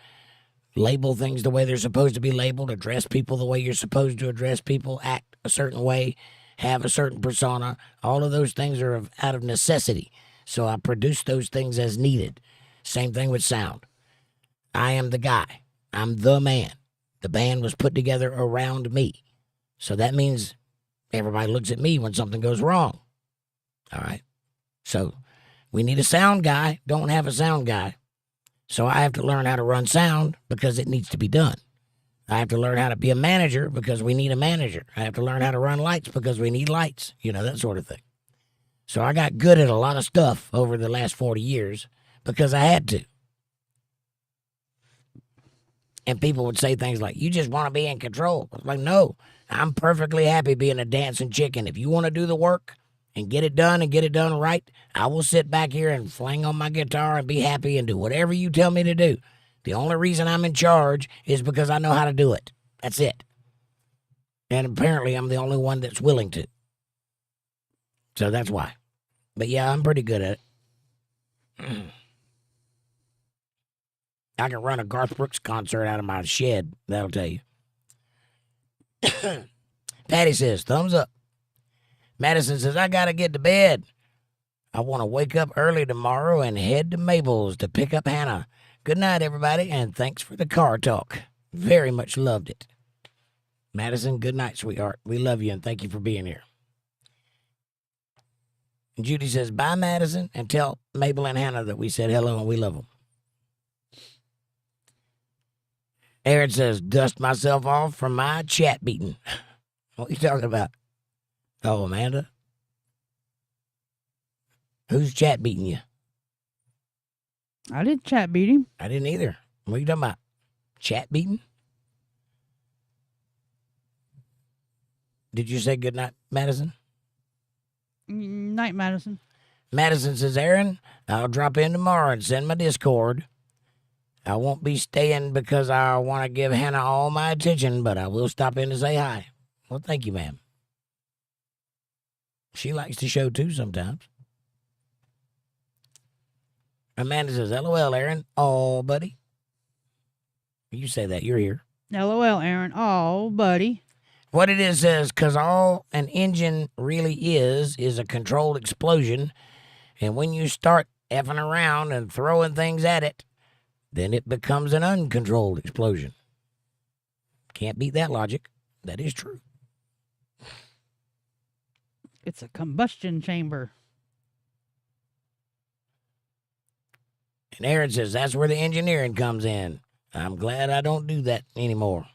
Label things the way they're supposed to be labeled. Address people the way you're supposed to address people. Act a certain way. Have a certain persona. All of those things are out of necessity. So I produce those things as needed. Same thing with sound. I am the guy. I'm the man. The band was put together around me. So that means everybody looks at me when something goes wrong. All right. So we need a sound guy. Don't have a sound guy. So I have to learn how to run sound because it needs to be done. I have to learn how to be a manager because we need a manager. I have to learn how to run lights because we need lights. You know, that sort of thing. So I got good at a lot of stuff over the last 40 years because I had to. And people would say things like, you just want to be in control. I was like, no, I'm perfectly happy being a dancing chicken. If you want to do the work and get it done right, I will sit back here and fling on my guitar and be happy and do whatever you tell me to do. The only reason I'm in charge is because I know how to do it. That's it. And apparently I'm the only one that's willing to. So that's why. But yeah, I'm pretty good at it. I can run a Garth Brooks concert out of my shed. That'll tell you. Patty says, thumbs up. Madison says, I got to get to bed. I want to wake up early tomorrow and head to Mabel's to pick up Hannah. Good night, everybody, and thanks for the car talk. Very much loved it. Madison, good night, sweetheart. We love you and thank you for being here. And Judy says, bye, Madison, and tell Mabel and Hannah that we said hello and we love them. Aaron says, dust myself off from my chat beating. What are you talking about? Oh, Amanda? Who's chat beating you? I didn't chat beat him. I didn't either. What are you talking about? Chat beating? Did you say good night, Madison? Night, Madison. Madison says, Aaron, I'll drop in tomorrow and send my Discord. I won't be staying because I want to give Hannah all my attention, but I will stop in to say hi. Well, thank you, ma'am. She likes the show, too, sometimes. Amanda says, LOL, Aaron. Oh, buddy. You say that. You're here. LOL, Aaron. Oh, buddy. What it is says, because all an engine really is a controlled explosion. And when you start effing around and throwing things at it, then it becomes an uncontrolled explosion. Can't beat that logic. That is true. It's a combustion chamber. And Aaron says, that's where the engineering comes in. I'm glad I don't do that anymore.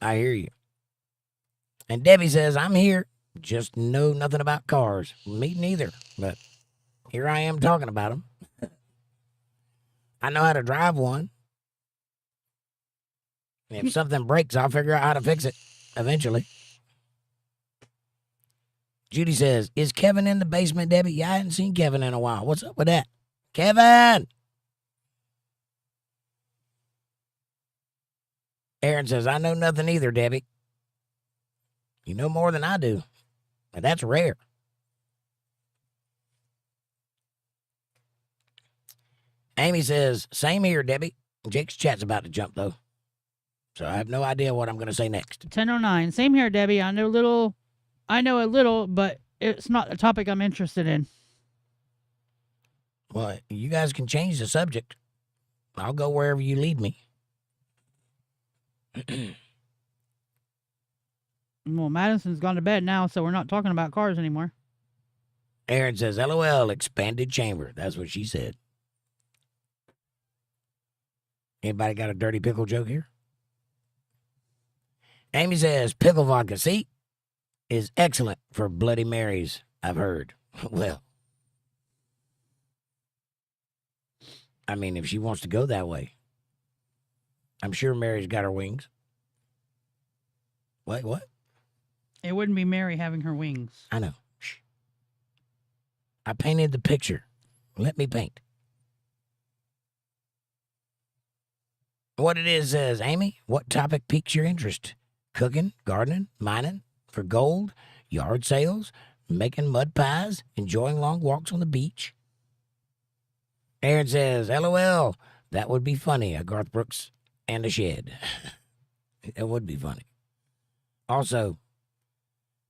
I hear you. And Debbie says, I'm here. Just know nothing about cars. Me neither. But here I am talking about them. I know how to drive one. And if something breaks, I'll figure out how to fix it eventually. Judy says, is Kevin in the basement, Debbie? Yeah, I hadn't seen Kevin in a while. What's up with that? Kevin! Aaron says, I know nothing either, Debbie. You know more than I do. And that's rare. Amy says, same here, Debbie. Jake's chat's about to jump, though. So I have no idea what I'm going to say next. 10:09. Same here, Debbie. I know a little, but it's not a topic I'm interested in. Well, you guys can change the subject. I'll go wherever you lead me. Well, Madison's gone to bed now, so we're not talking about cars anymore. Aaron says, LOL, expanded chamber. That's what she said. Anybody got a dirty pickle joke here? Amy says, pickle vodka, see, is excellent for Bloody Marys, I've heard. Well, I mean, if she wants to go that way. I'm sure Mary's got her wings. What? It wouldn't be Mary having her wings. I know. Shh. I painted the picture. Let me paint. What it is says, Amy, what topic piques your interest? Cooking, gardening, mining, for gold, yard sales, making mud pies, enjoying long walks on the beach? Aaron says, LOL, that would be funny, a Garth Brooks and a shed. It would be funny. Also,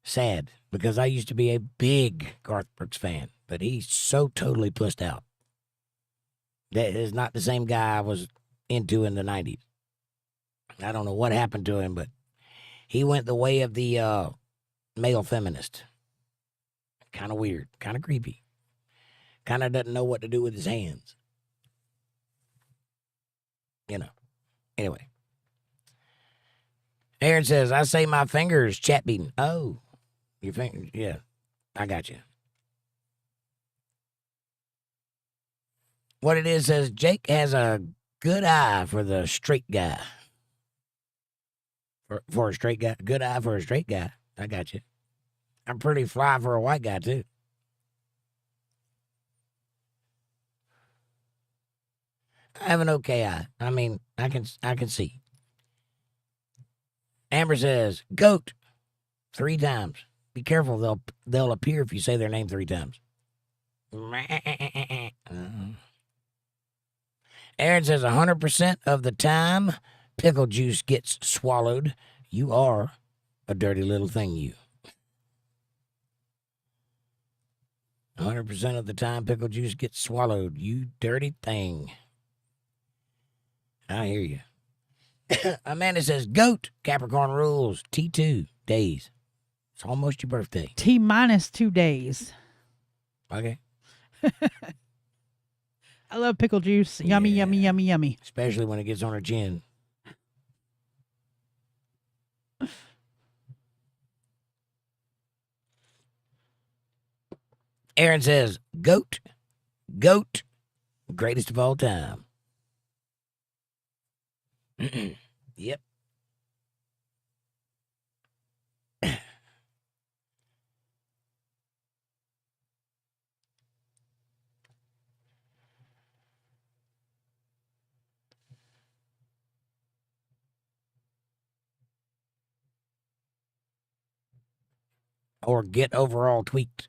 sad, because I used to be a big Garth Brooks fan, but he's so totally pussed out. That is not the same guy I was into in the 90s. I don't know what happened to him, but he went the way of the male feminist. Kind of weird, kind of creepy. Kind of doesn't know what to do with his hands. You know. Anyway. Aaron says, I say my fingers chat beating. Oh, your fingers. Yeah, I got you. What it is says, Jake has a good eye for the straight guy. For a straight guy. Good eye for a straight guy. I got you. I'm pretty fly for a white guy, too. I have an okay eye. I mean, I can see. Amber says, goat, 3 times. Be careful, they'll appear if you say their name 3 times. Aaron says 100% of the time pickle juice gets swallowed. You are a dirty little thing, you. 100% of the time pickle juice gets swallowed. You dirty thing. I hear you. Amanda says, goat, Capricorn rules, T2 days. It's almost your birthday. T-2 days. Okay. I love pickle juice. Yummy, yummy, yummy, yummy. Especially when it gets on her chin. Aaron says, goat, greatest of all time. Yep. Or get overall tweaked.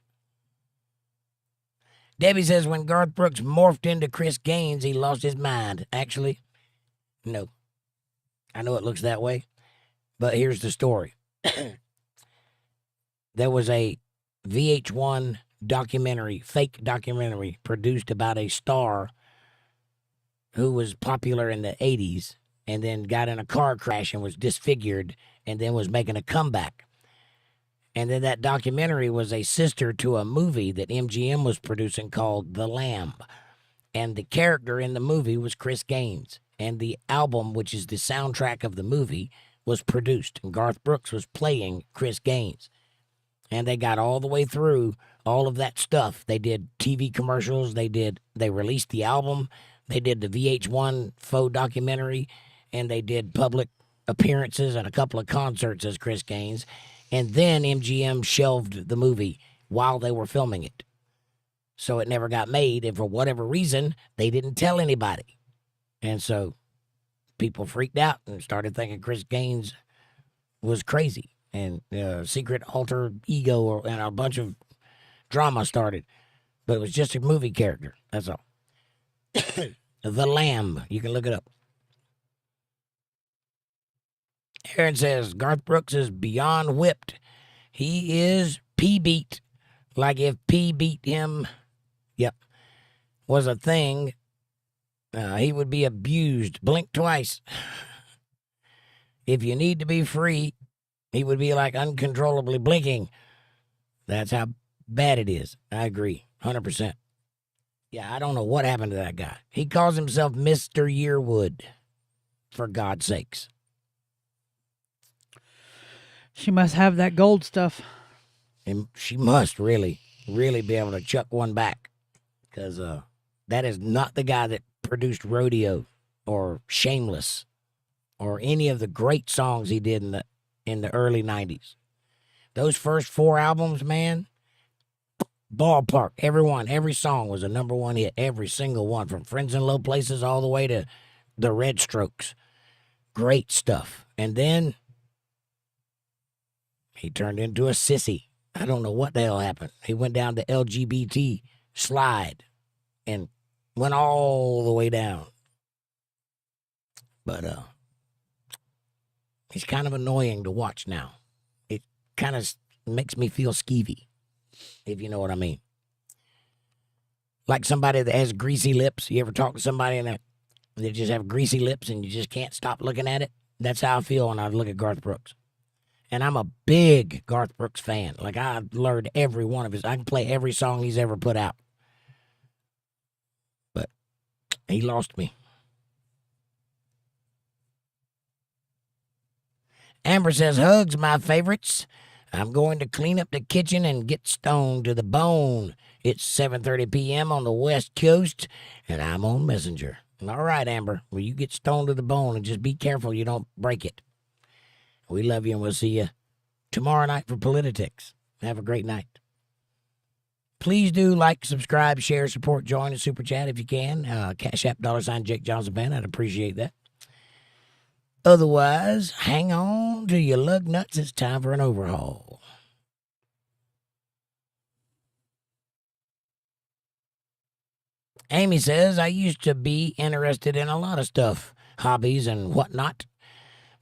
Debbie says when Garth Brooks morphed into Chris Gaines, he lost his mind. Actually, no. I know it looks that way, but here's the story. There was a VH1 documentary, fake documentary, produced about a star who was popular in the 80s and then got in a car crash and was disfigured and then was making a comeback. And then that documentary was a sister to a movie that MGM was producing called ℂ𝕠𝕠. And the character in the movie was Chris Gaines. And the album, which is the soundtrack of the movie, was produced. And Garth Brooks was playing Chris Gaines. And they got all the way through all of that stuff. They did TV commercials. They released the album. They did the VH1 faux documentary. And they did public appearances and a couple of concerts as Chris Gaines. And then MGM shelved the movie while they were filming it. So it never got made. And for whatever reason, they didn't tell anybody. And so people freaked out and started thinking Chris Gaines was crazy. And secret alter ego and a bunch of drama started. But it was just a movie character. That's all. ℂ𝕠𝕠. You can look it up. Aaron says, Garth Brooks is beyond whipped. He is P-beat. Like if P beat him, was a thing, he would be abused. Blink twice. If you need to be free, he would be like uncontrollably blinking. That's how bad it is. I agree. 100%. Yeah, I don't know what happened to that guy. He calls himself Mr. Yearwood. For God's sakes. She must have that gold stuff. And she must really be able to chuck one back. Because that is not the guy that produced Rodeo or Shameless or any of the great songs he did in the early 90s. Those first 4 albums, man, ballpark. Every song was a #1 hit. Every single one, from Friends in Low Places all the way to the Red Strokes. Great stuff. And then he turned into a sissy. I don't know what the hell happened. He went down the LGBT slide and went all the way down. But he's kind of annoying to watch now. It kind of makes me feel skeevy, if you know what I mean. Like somebody that has greasy lips. You ever talk to somebody and they just have greasy lips and you just can't stop looking at it? That's how I feel when I look at Garth Brooks. And I'm a big Garth Brooks fan. Like, I've learned every one of his. I can play every song he's ever put out. But he lost me. Amber says, hugs, my favorites. I'm going to clean up the kitchen and get stoned to the bone. It's 7:30 p.m. on the West Coast, and I'm on Messenger. All right, Amber. Well, you get stoned to the bone, and just be careful you don't break it. We love you, and we'll see you tomorrow night for Politics. Have a great night. Please do like, subscribe, share, support, join, and super chat if you can. CashApp, $JakeJohnsonband. I'd appreciate that. Otherwise, hang on to your lug nuts. It's time for an overhaul. Amy says, I used to be interested in a lot of stuff, hobbies and whatnot,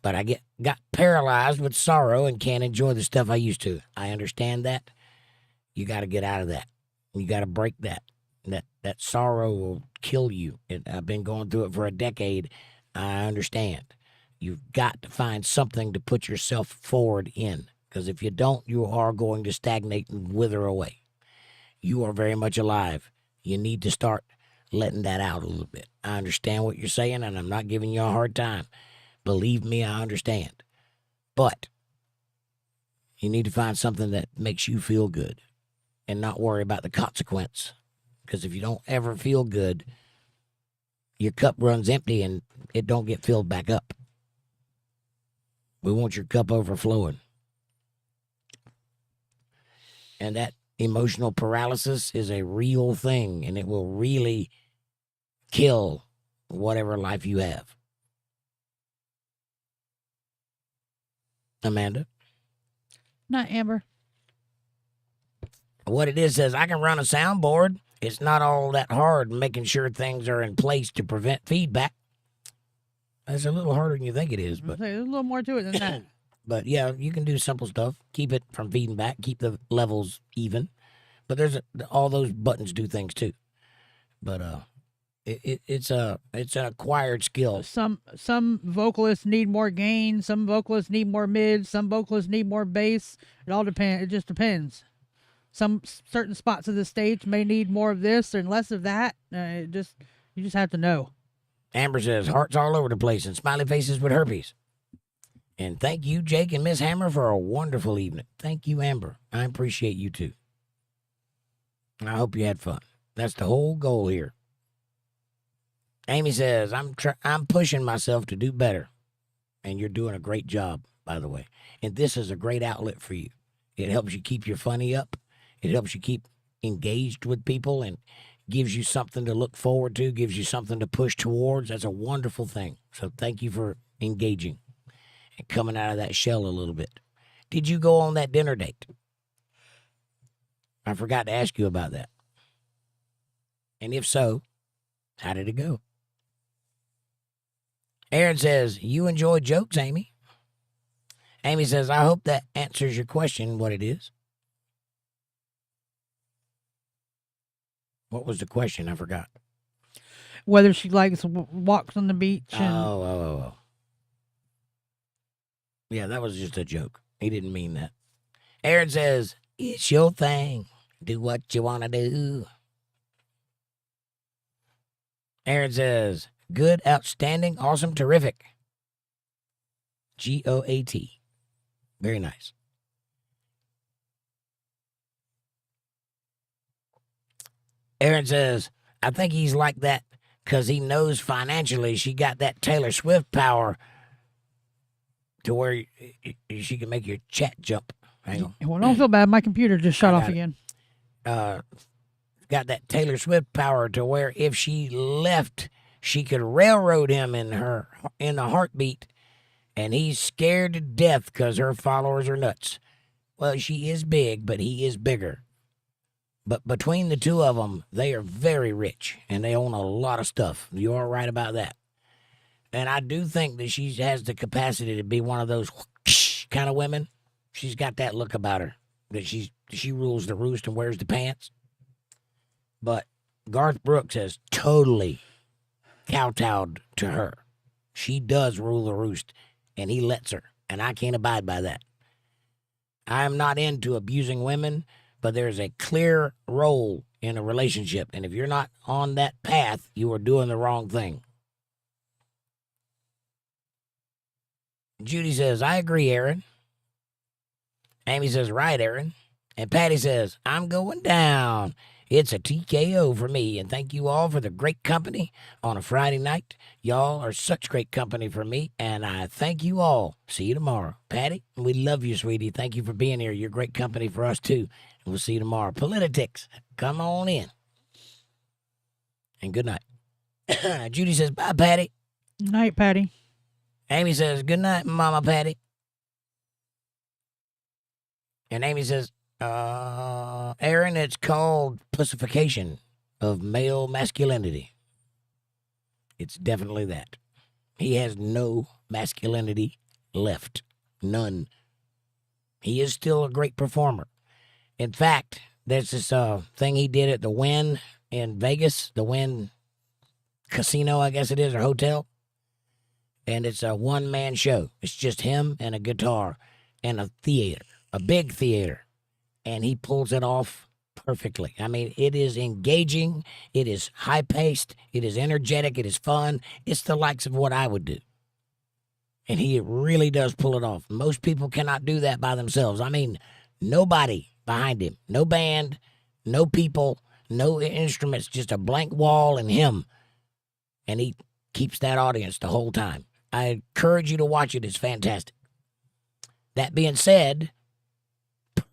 but I got paralyzed with sorrow and can't enjoy the stuff I used to. I understand that. You got to get out of that. You got to break that. That sorrow will kill you. I've been going through it for a decade. I understand. You've got to find something to put yourself forward in, because if you don't, you are going to stagnate and wither away. You are very much alive. You need to start letting that out a little bit. I understand what you're saying, and I'm not giving you a hard time. Believe me, I understand. But you need to find something that makes you feel good and not worry about the consequence. Because if you don't ever feel good, your cup runs empty and it don't get filled back up. We want your cup overflowing. And that emotional paralysis is a real thing, and it will really kill whatever life you have. Amanda? Not Amber. What it is says, I can run a soundboard. It's not all that hard making sure things are in place to prevent feedback. That's a little harder than you think it is, but There's a little more to it than that. But yeah, you can do simple stuff. Keep it from feeding back. Keep the levels even. But all those buttons do things too. But It's an acquired skill. Some vocalists need more gain, some vocalists need more mid, some vocalists need more bass. It all depends. It just depends. Some certain spots of the stage may need more of this and less of that. You just have to know. Amber says hearts all over the place and smiley faces with herpes. And thank you, Jake and Miss Hammer, for a wonderful evening. Thank you, Amber. I appreciate you too. And I hope you had fun. That's the whole goal here. Amy says, I'm pushing myself to do better. And you're doing a great job, by the way. And this is a great outlet for you. It helps you keep your funny up. It helps you keep engaged with people and gives you something to look forward to, gives you something to push towards. That's a wonderful thing. So thank you for engaging and coming out of that shell a little bit. Did you go on that dinner date? I forgot to ask you about that. And if so, how did it go? Aaron says, you enjoy jokes, Amy. Amy says, I hope that answers your question, what it is. What was the question? I forgot. Whether she likes walks on the beach. And... Oh. Yeah, that was just a joke. He didn't mean that. Aaron says, it's your thing. Do what you want to do. Aaron says, good, outstanding, awesome, terrific. GOAT. Very nice. Aaron says, I think he's like that because he knows financially she got that Taylor Swift power to where she can make your chat jump. Hang on. Well, don't feel bad. My computer just shut off again. Got that Taylor Swift power to where if she left, she could railroad him in a heartbeat, and he's scared to death because her followers are nuts. Well, she is big, but he is bigger. But between the two of them, they are very rich, and they own a lot of stuff. You are right about that. And I do think that she has the capacity to be one of those kind of women. She's got that look about her, that she rules the roost and wears the pants. But Garth Brooks has totally kowtowed to her. She does rule the roost, and he lets her, and I can't abide by that. I am not into abusing women, but there's a clear role in a relationship, and if you're not on that path, you are doing the wrong thing. Judy says, I agree, Aaron. Amy says, right, Aaron. And Patty says, I'm going down. It's a TKO for me, and thank you all for the great company on a Friday night. Y'all are such great company for me, and I thank you all. See you tomorrow. Patty, we love you, sweetie. Thank you for being here. You're great company for us, too. And we'll see you tomorrow. Politics, come on in. And good night. Judy says, bye, Patty. Good night, Patty. Amy says, good night, Mama Patty. And Amy says, Aaron, it's called pussification of male masculinity. It's definitely that. He has no masculinity left. None. He is still a great performer. In fact, there's this thing he did at the Wynn in Vegas, the Wynn Casino, I guess it is, or hotel. And it's a one-man show. It's just him and a guitar and a theater, a big theater. And he pulls it off perfectly. I mean, it is engaging. It is high-paced. It is energetic. It is fun. It's the likes of what I would do. And he really does pull it off. Most people cannot do that by themselves. I mean, nobody behind him. No band, no people, no instruments, just a blank wall and him. And he keeps that audience the whole time. I encourage you to watch it. It's fantastic. That being said,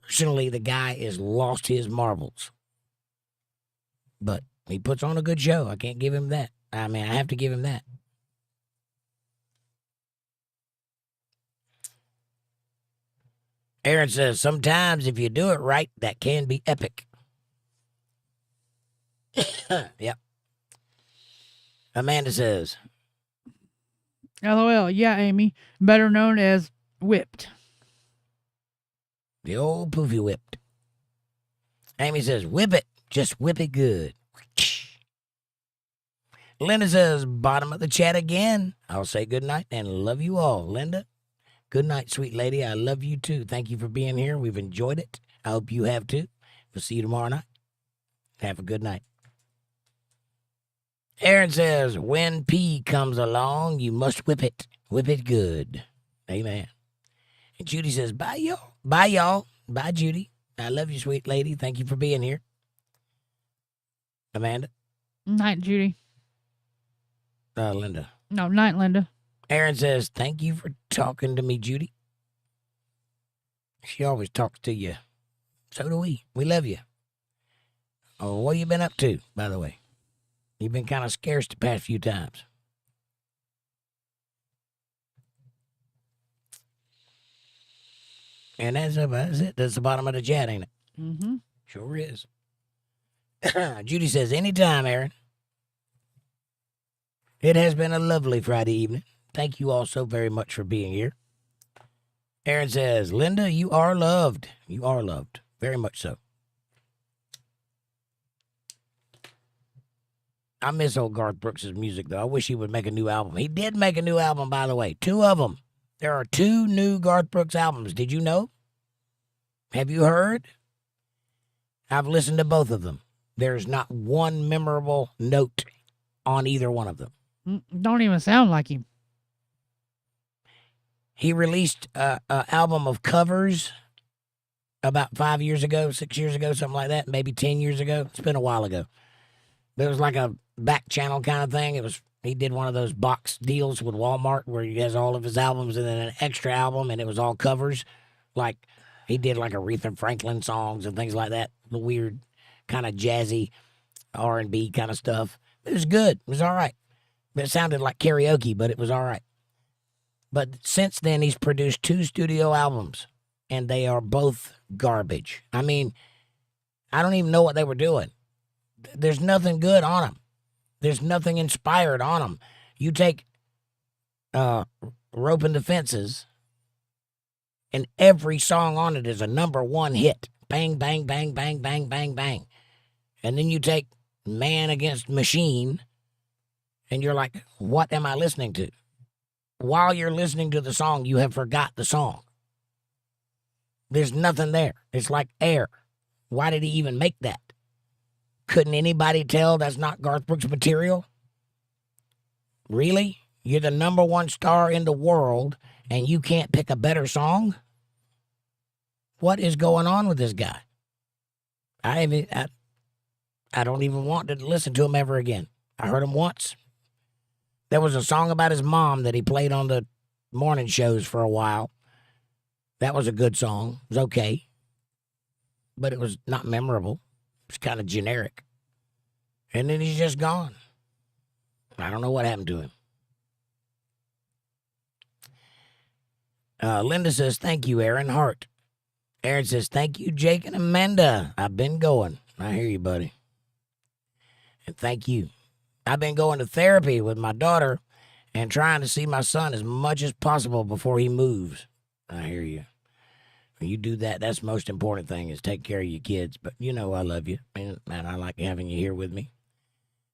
personally, the guy has lost his marbles. But he puts on a good show. I can't give him that. I mean, I have to give him that. Aaron says, sometimes if you do it right, that can be epic. Yep. Amanda says, LOL. Yeah, Amy. Better known as whipped. The old poofy whipped. Amy says, whip it. Just whip it good. Linda says, bottom of the chat again. I'll say good night and love you all. Linda, good night, sweet lady. I love you too. Thank you for being here. We've enjoyed it. I hope you have too. We'll see you tomorrow night. Have a good night. Aaron says, when P comes along, you must whip it. Whip it good. Amen. And Judy says, bye, y'all. Bye, y'all. Bye, Judy. I love you, sweet lady. Thank you for being here. Amanda? Night, Judy. Linda. No, night, Linda. Aaron says, thank you for talking to me, Judy. She always talks to you. So do we. We love you. Oh, what have you been up to, by the way? You've been kind of scarce the past few times. And that's it. That's the bottom of the chat, ain't it? Mm-hmm. Sure is. Judy says, anytime, Aaron. It has been a lovely Friday evening. Thank you all so very much for being here. Aaron says, Linda, you are loved. You are loved. Very much so. I miss old Garth Brooks' music, though. I wish he would make a new album. He did make a new album, by the way. 2 of them. There are 2 new Garth Brooks albums. Did you know? Have you heard? I've listened to both of them. There's not one memorable note on either one of them. Don't even sound like him. He released an album of covers about 5 years ago, 6 years ago, something like that, maybe 10 years ago. It's been a while ago. There was like a back channel kind of thing. He did one of those box deals with Walmart where he has all of his albums and then an extra album, and it was all covers. Like he did like Aretha Franklin songs and things like that. The weird kind of jazzy R&B kind of stuff. It was good. It was all right. It sounded like karaoke, but it was all right. But since then, he's produced 2 studio albums, and they are both garbage. I mean, I don't even know what they were doing. There's nothing good on them. There's nothing inspired on them. You take Roping the Fences, and every song on it is a #1 hit. Bang, bang, bang, bang, bang, bang, bang. And then you take Man Against Machine, and you're like, what am I listening to? While you're listening to the song, you have forgot the song. There's nothing there. It's like air. Why did he even make that? Couldn't anybody tell that's not Garth Brooks material? Really? You're the #1 star in the world, and you can't pick a better song? What is going on with this guy? I don't even want to listen to him ever again. I heard him once. There was a song about his mom that he played on the morning shows for a while. That was a good song. It was okay. But it was not memorable. It was kind of generic. And then he's just gone. I don't know what happened to him. Linda says, thank you, Aaron Hart. Aaron says, thank you, Jake and Amanda. I've been going. I hear you, buddy. And thank you. I've been going to therapy with my daughter and trying to see my son as much as possible before he moves. I hear you. When you do that, that's the most important thing is take care of your kids. But you know I love you, and I like having you here with me.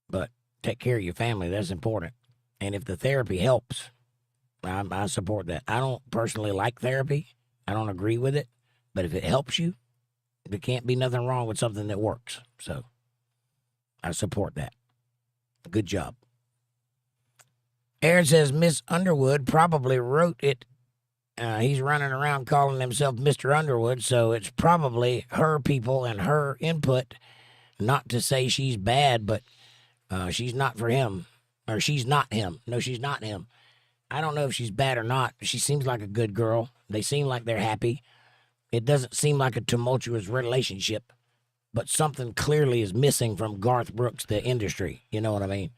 But take care of your family. That's important. And if the therapy helps, I support that. I don't personally like therapy. I don't agree with it. But if it helps you, there can't be nothing wrong with something that works. So I support that. Good job. Aaron says Miss Underwood probably wrote it. He's running around calling himself Mr. Underwood, so it's probably her people and her input. Not to say she's bad, but she's not for him. Or she's not him. No, she's not him. I don't know if she's bad or not. She seems like a good girl. They seem like they're happy. It doesn't seem like a tumultuous relationship, but something clearly is missing from Garth Brooks, the industry. You know what I mean?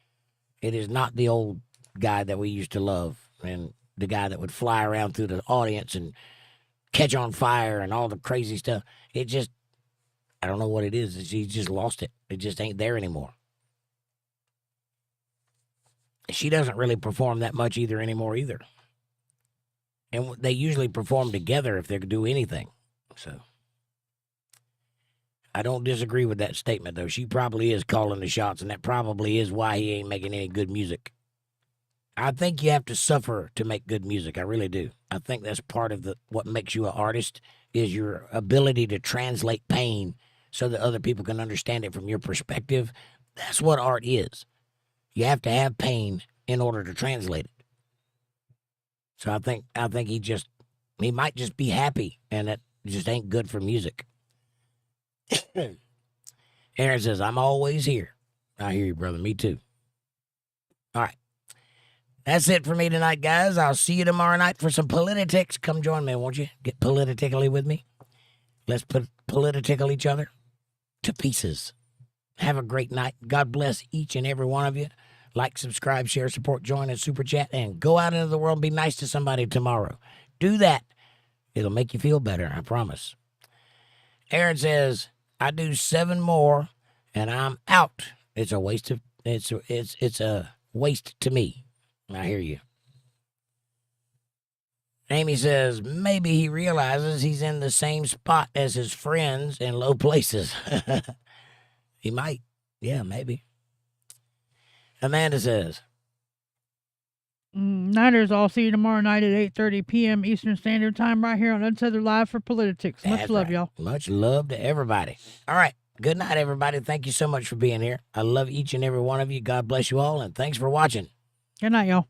It is not the old guy that we used to love and the guy that would fly around through the audience and catch on fire and all the crazy stuff. It just, I don't know what it is. He's just lost it. It just ain't there anymore. She doesn't really perform that much anymore either. And they usually perform together if they do anything. So I don't disagree with that statement, though. She probably is calling the shots, and that probably is why he ain't making any good music. I think you have to suffer to make good music. I really do. I think that's part of what makes you an artist is your ability to translate pain so that other people can understand it from your perspective. That's what art is. You have to have pain in order to translate it. So I think he might just be happy, and that just ain't good for music. Aaron says, I'm always here. I hear you, brother. Me too. All right. That's it for me tonight, guys. I'll see you tomorrow night for some politics. Come join me, won't you? Get politically with me. Let's political each other to pieces. Have a great night. God bless each and every one of you. Like, subscribe, share, support, join, and super chat, and go out into the world and be nice to somebody tomorrow. Do that. It'll make you feel better, I promise. Aaron says, I do 7 more, and I'm out. It's a waste of it's a waste to me. I hear you. Amy says, maybe he realizes he's in the same spot as his friends in low places. He might. Yeah, maybe. Amanda says, Nighters, I'll see you tomorrow night at 8:30 p.m. Eastern Standard Time right here on Untethered Live for Politics. Much love, y'all. Much love to everybody. All right. Good night, everybody. Thank you so much for being here. I love each and every one of you. God bless you all, and thanks for watching. Good night, y'all.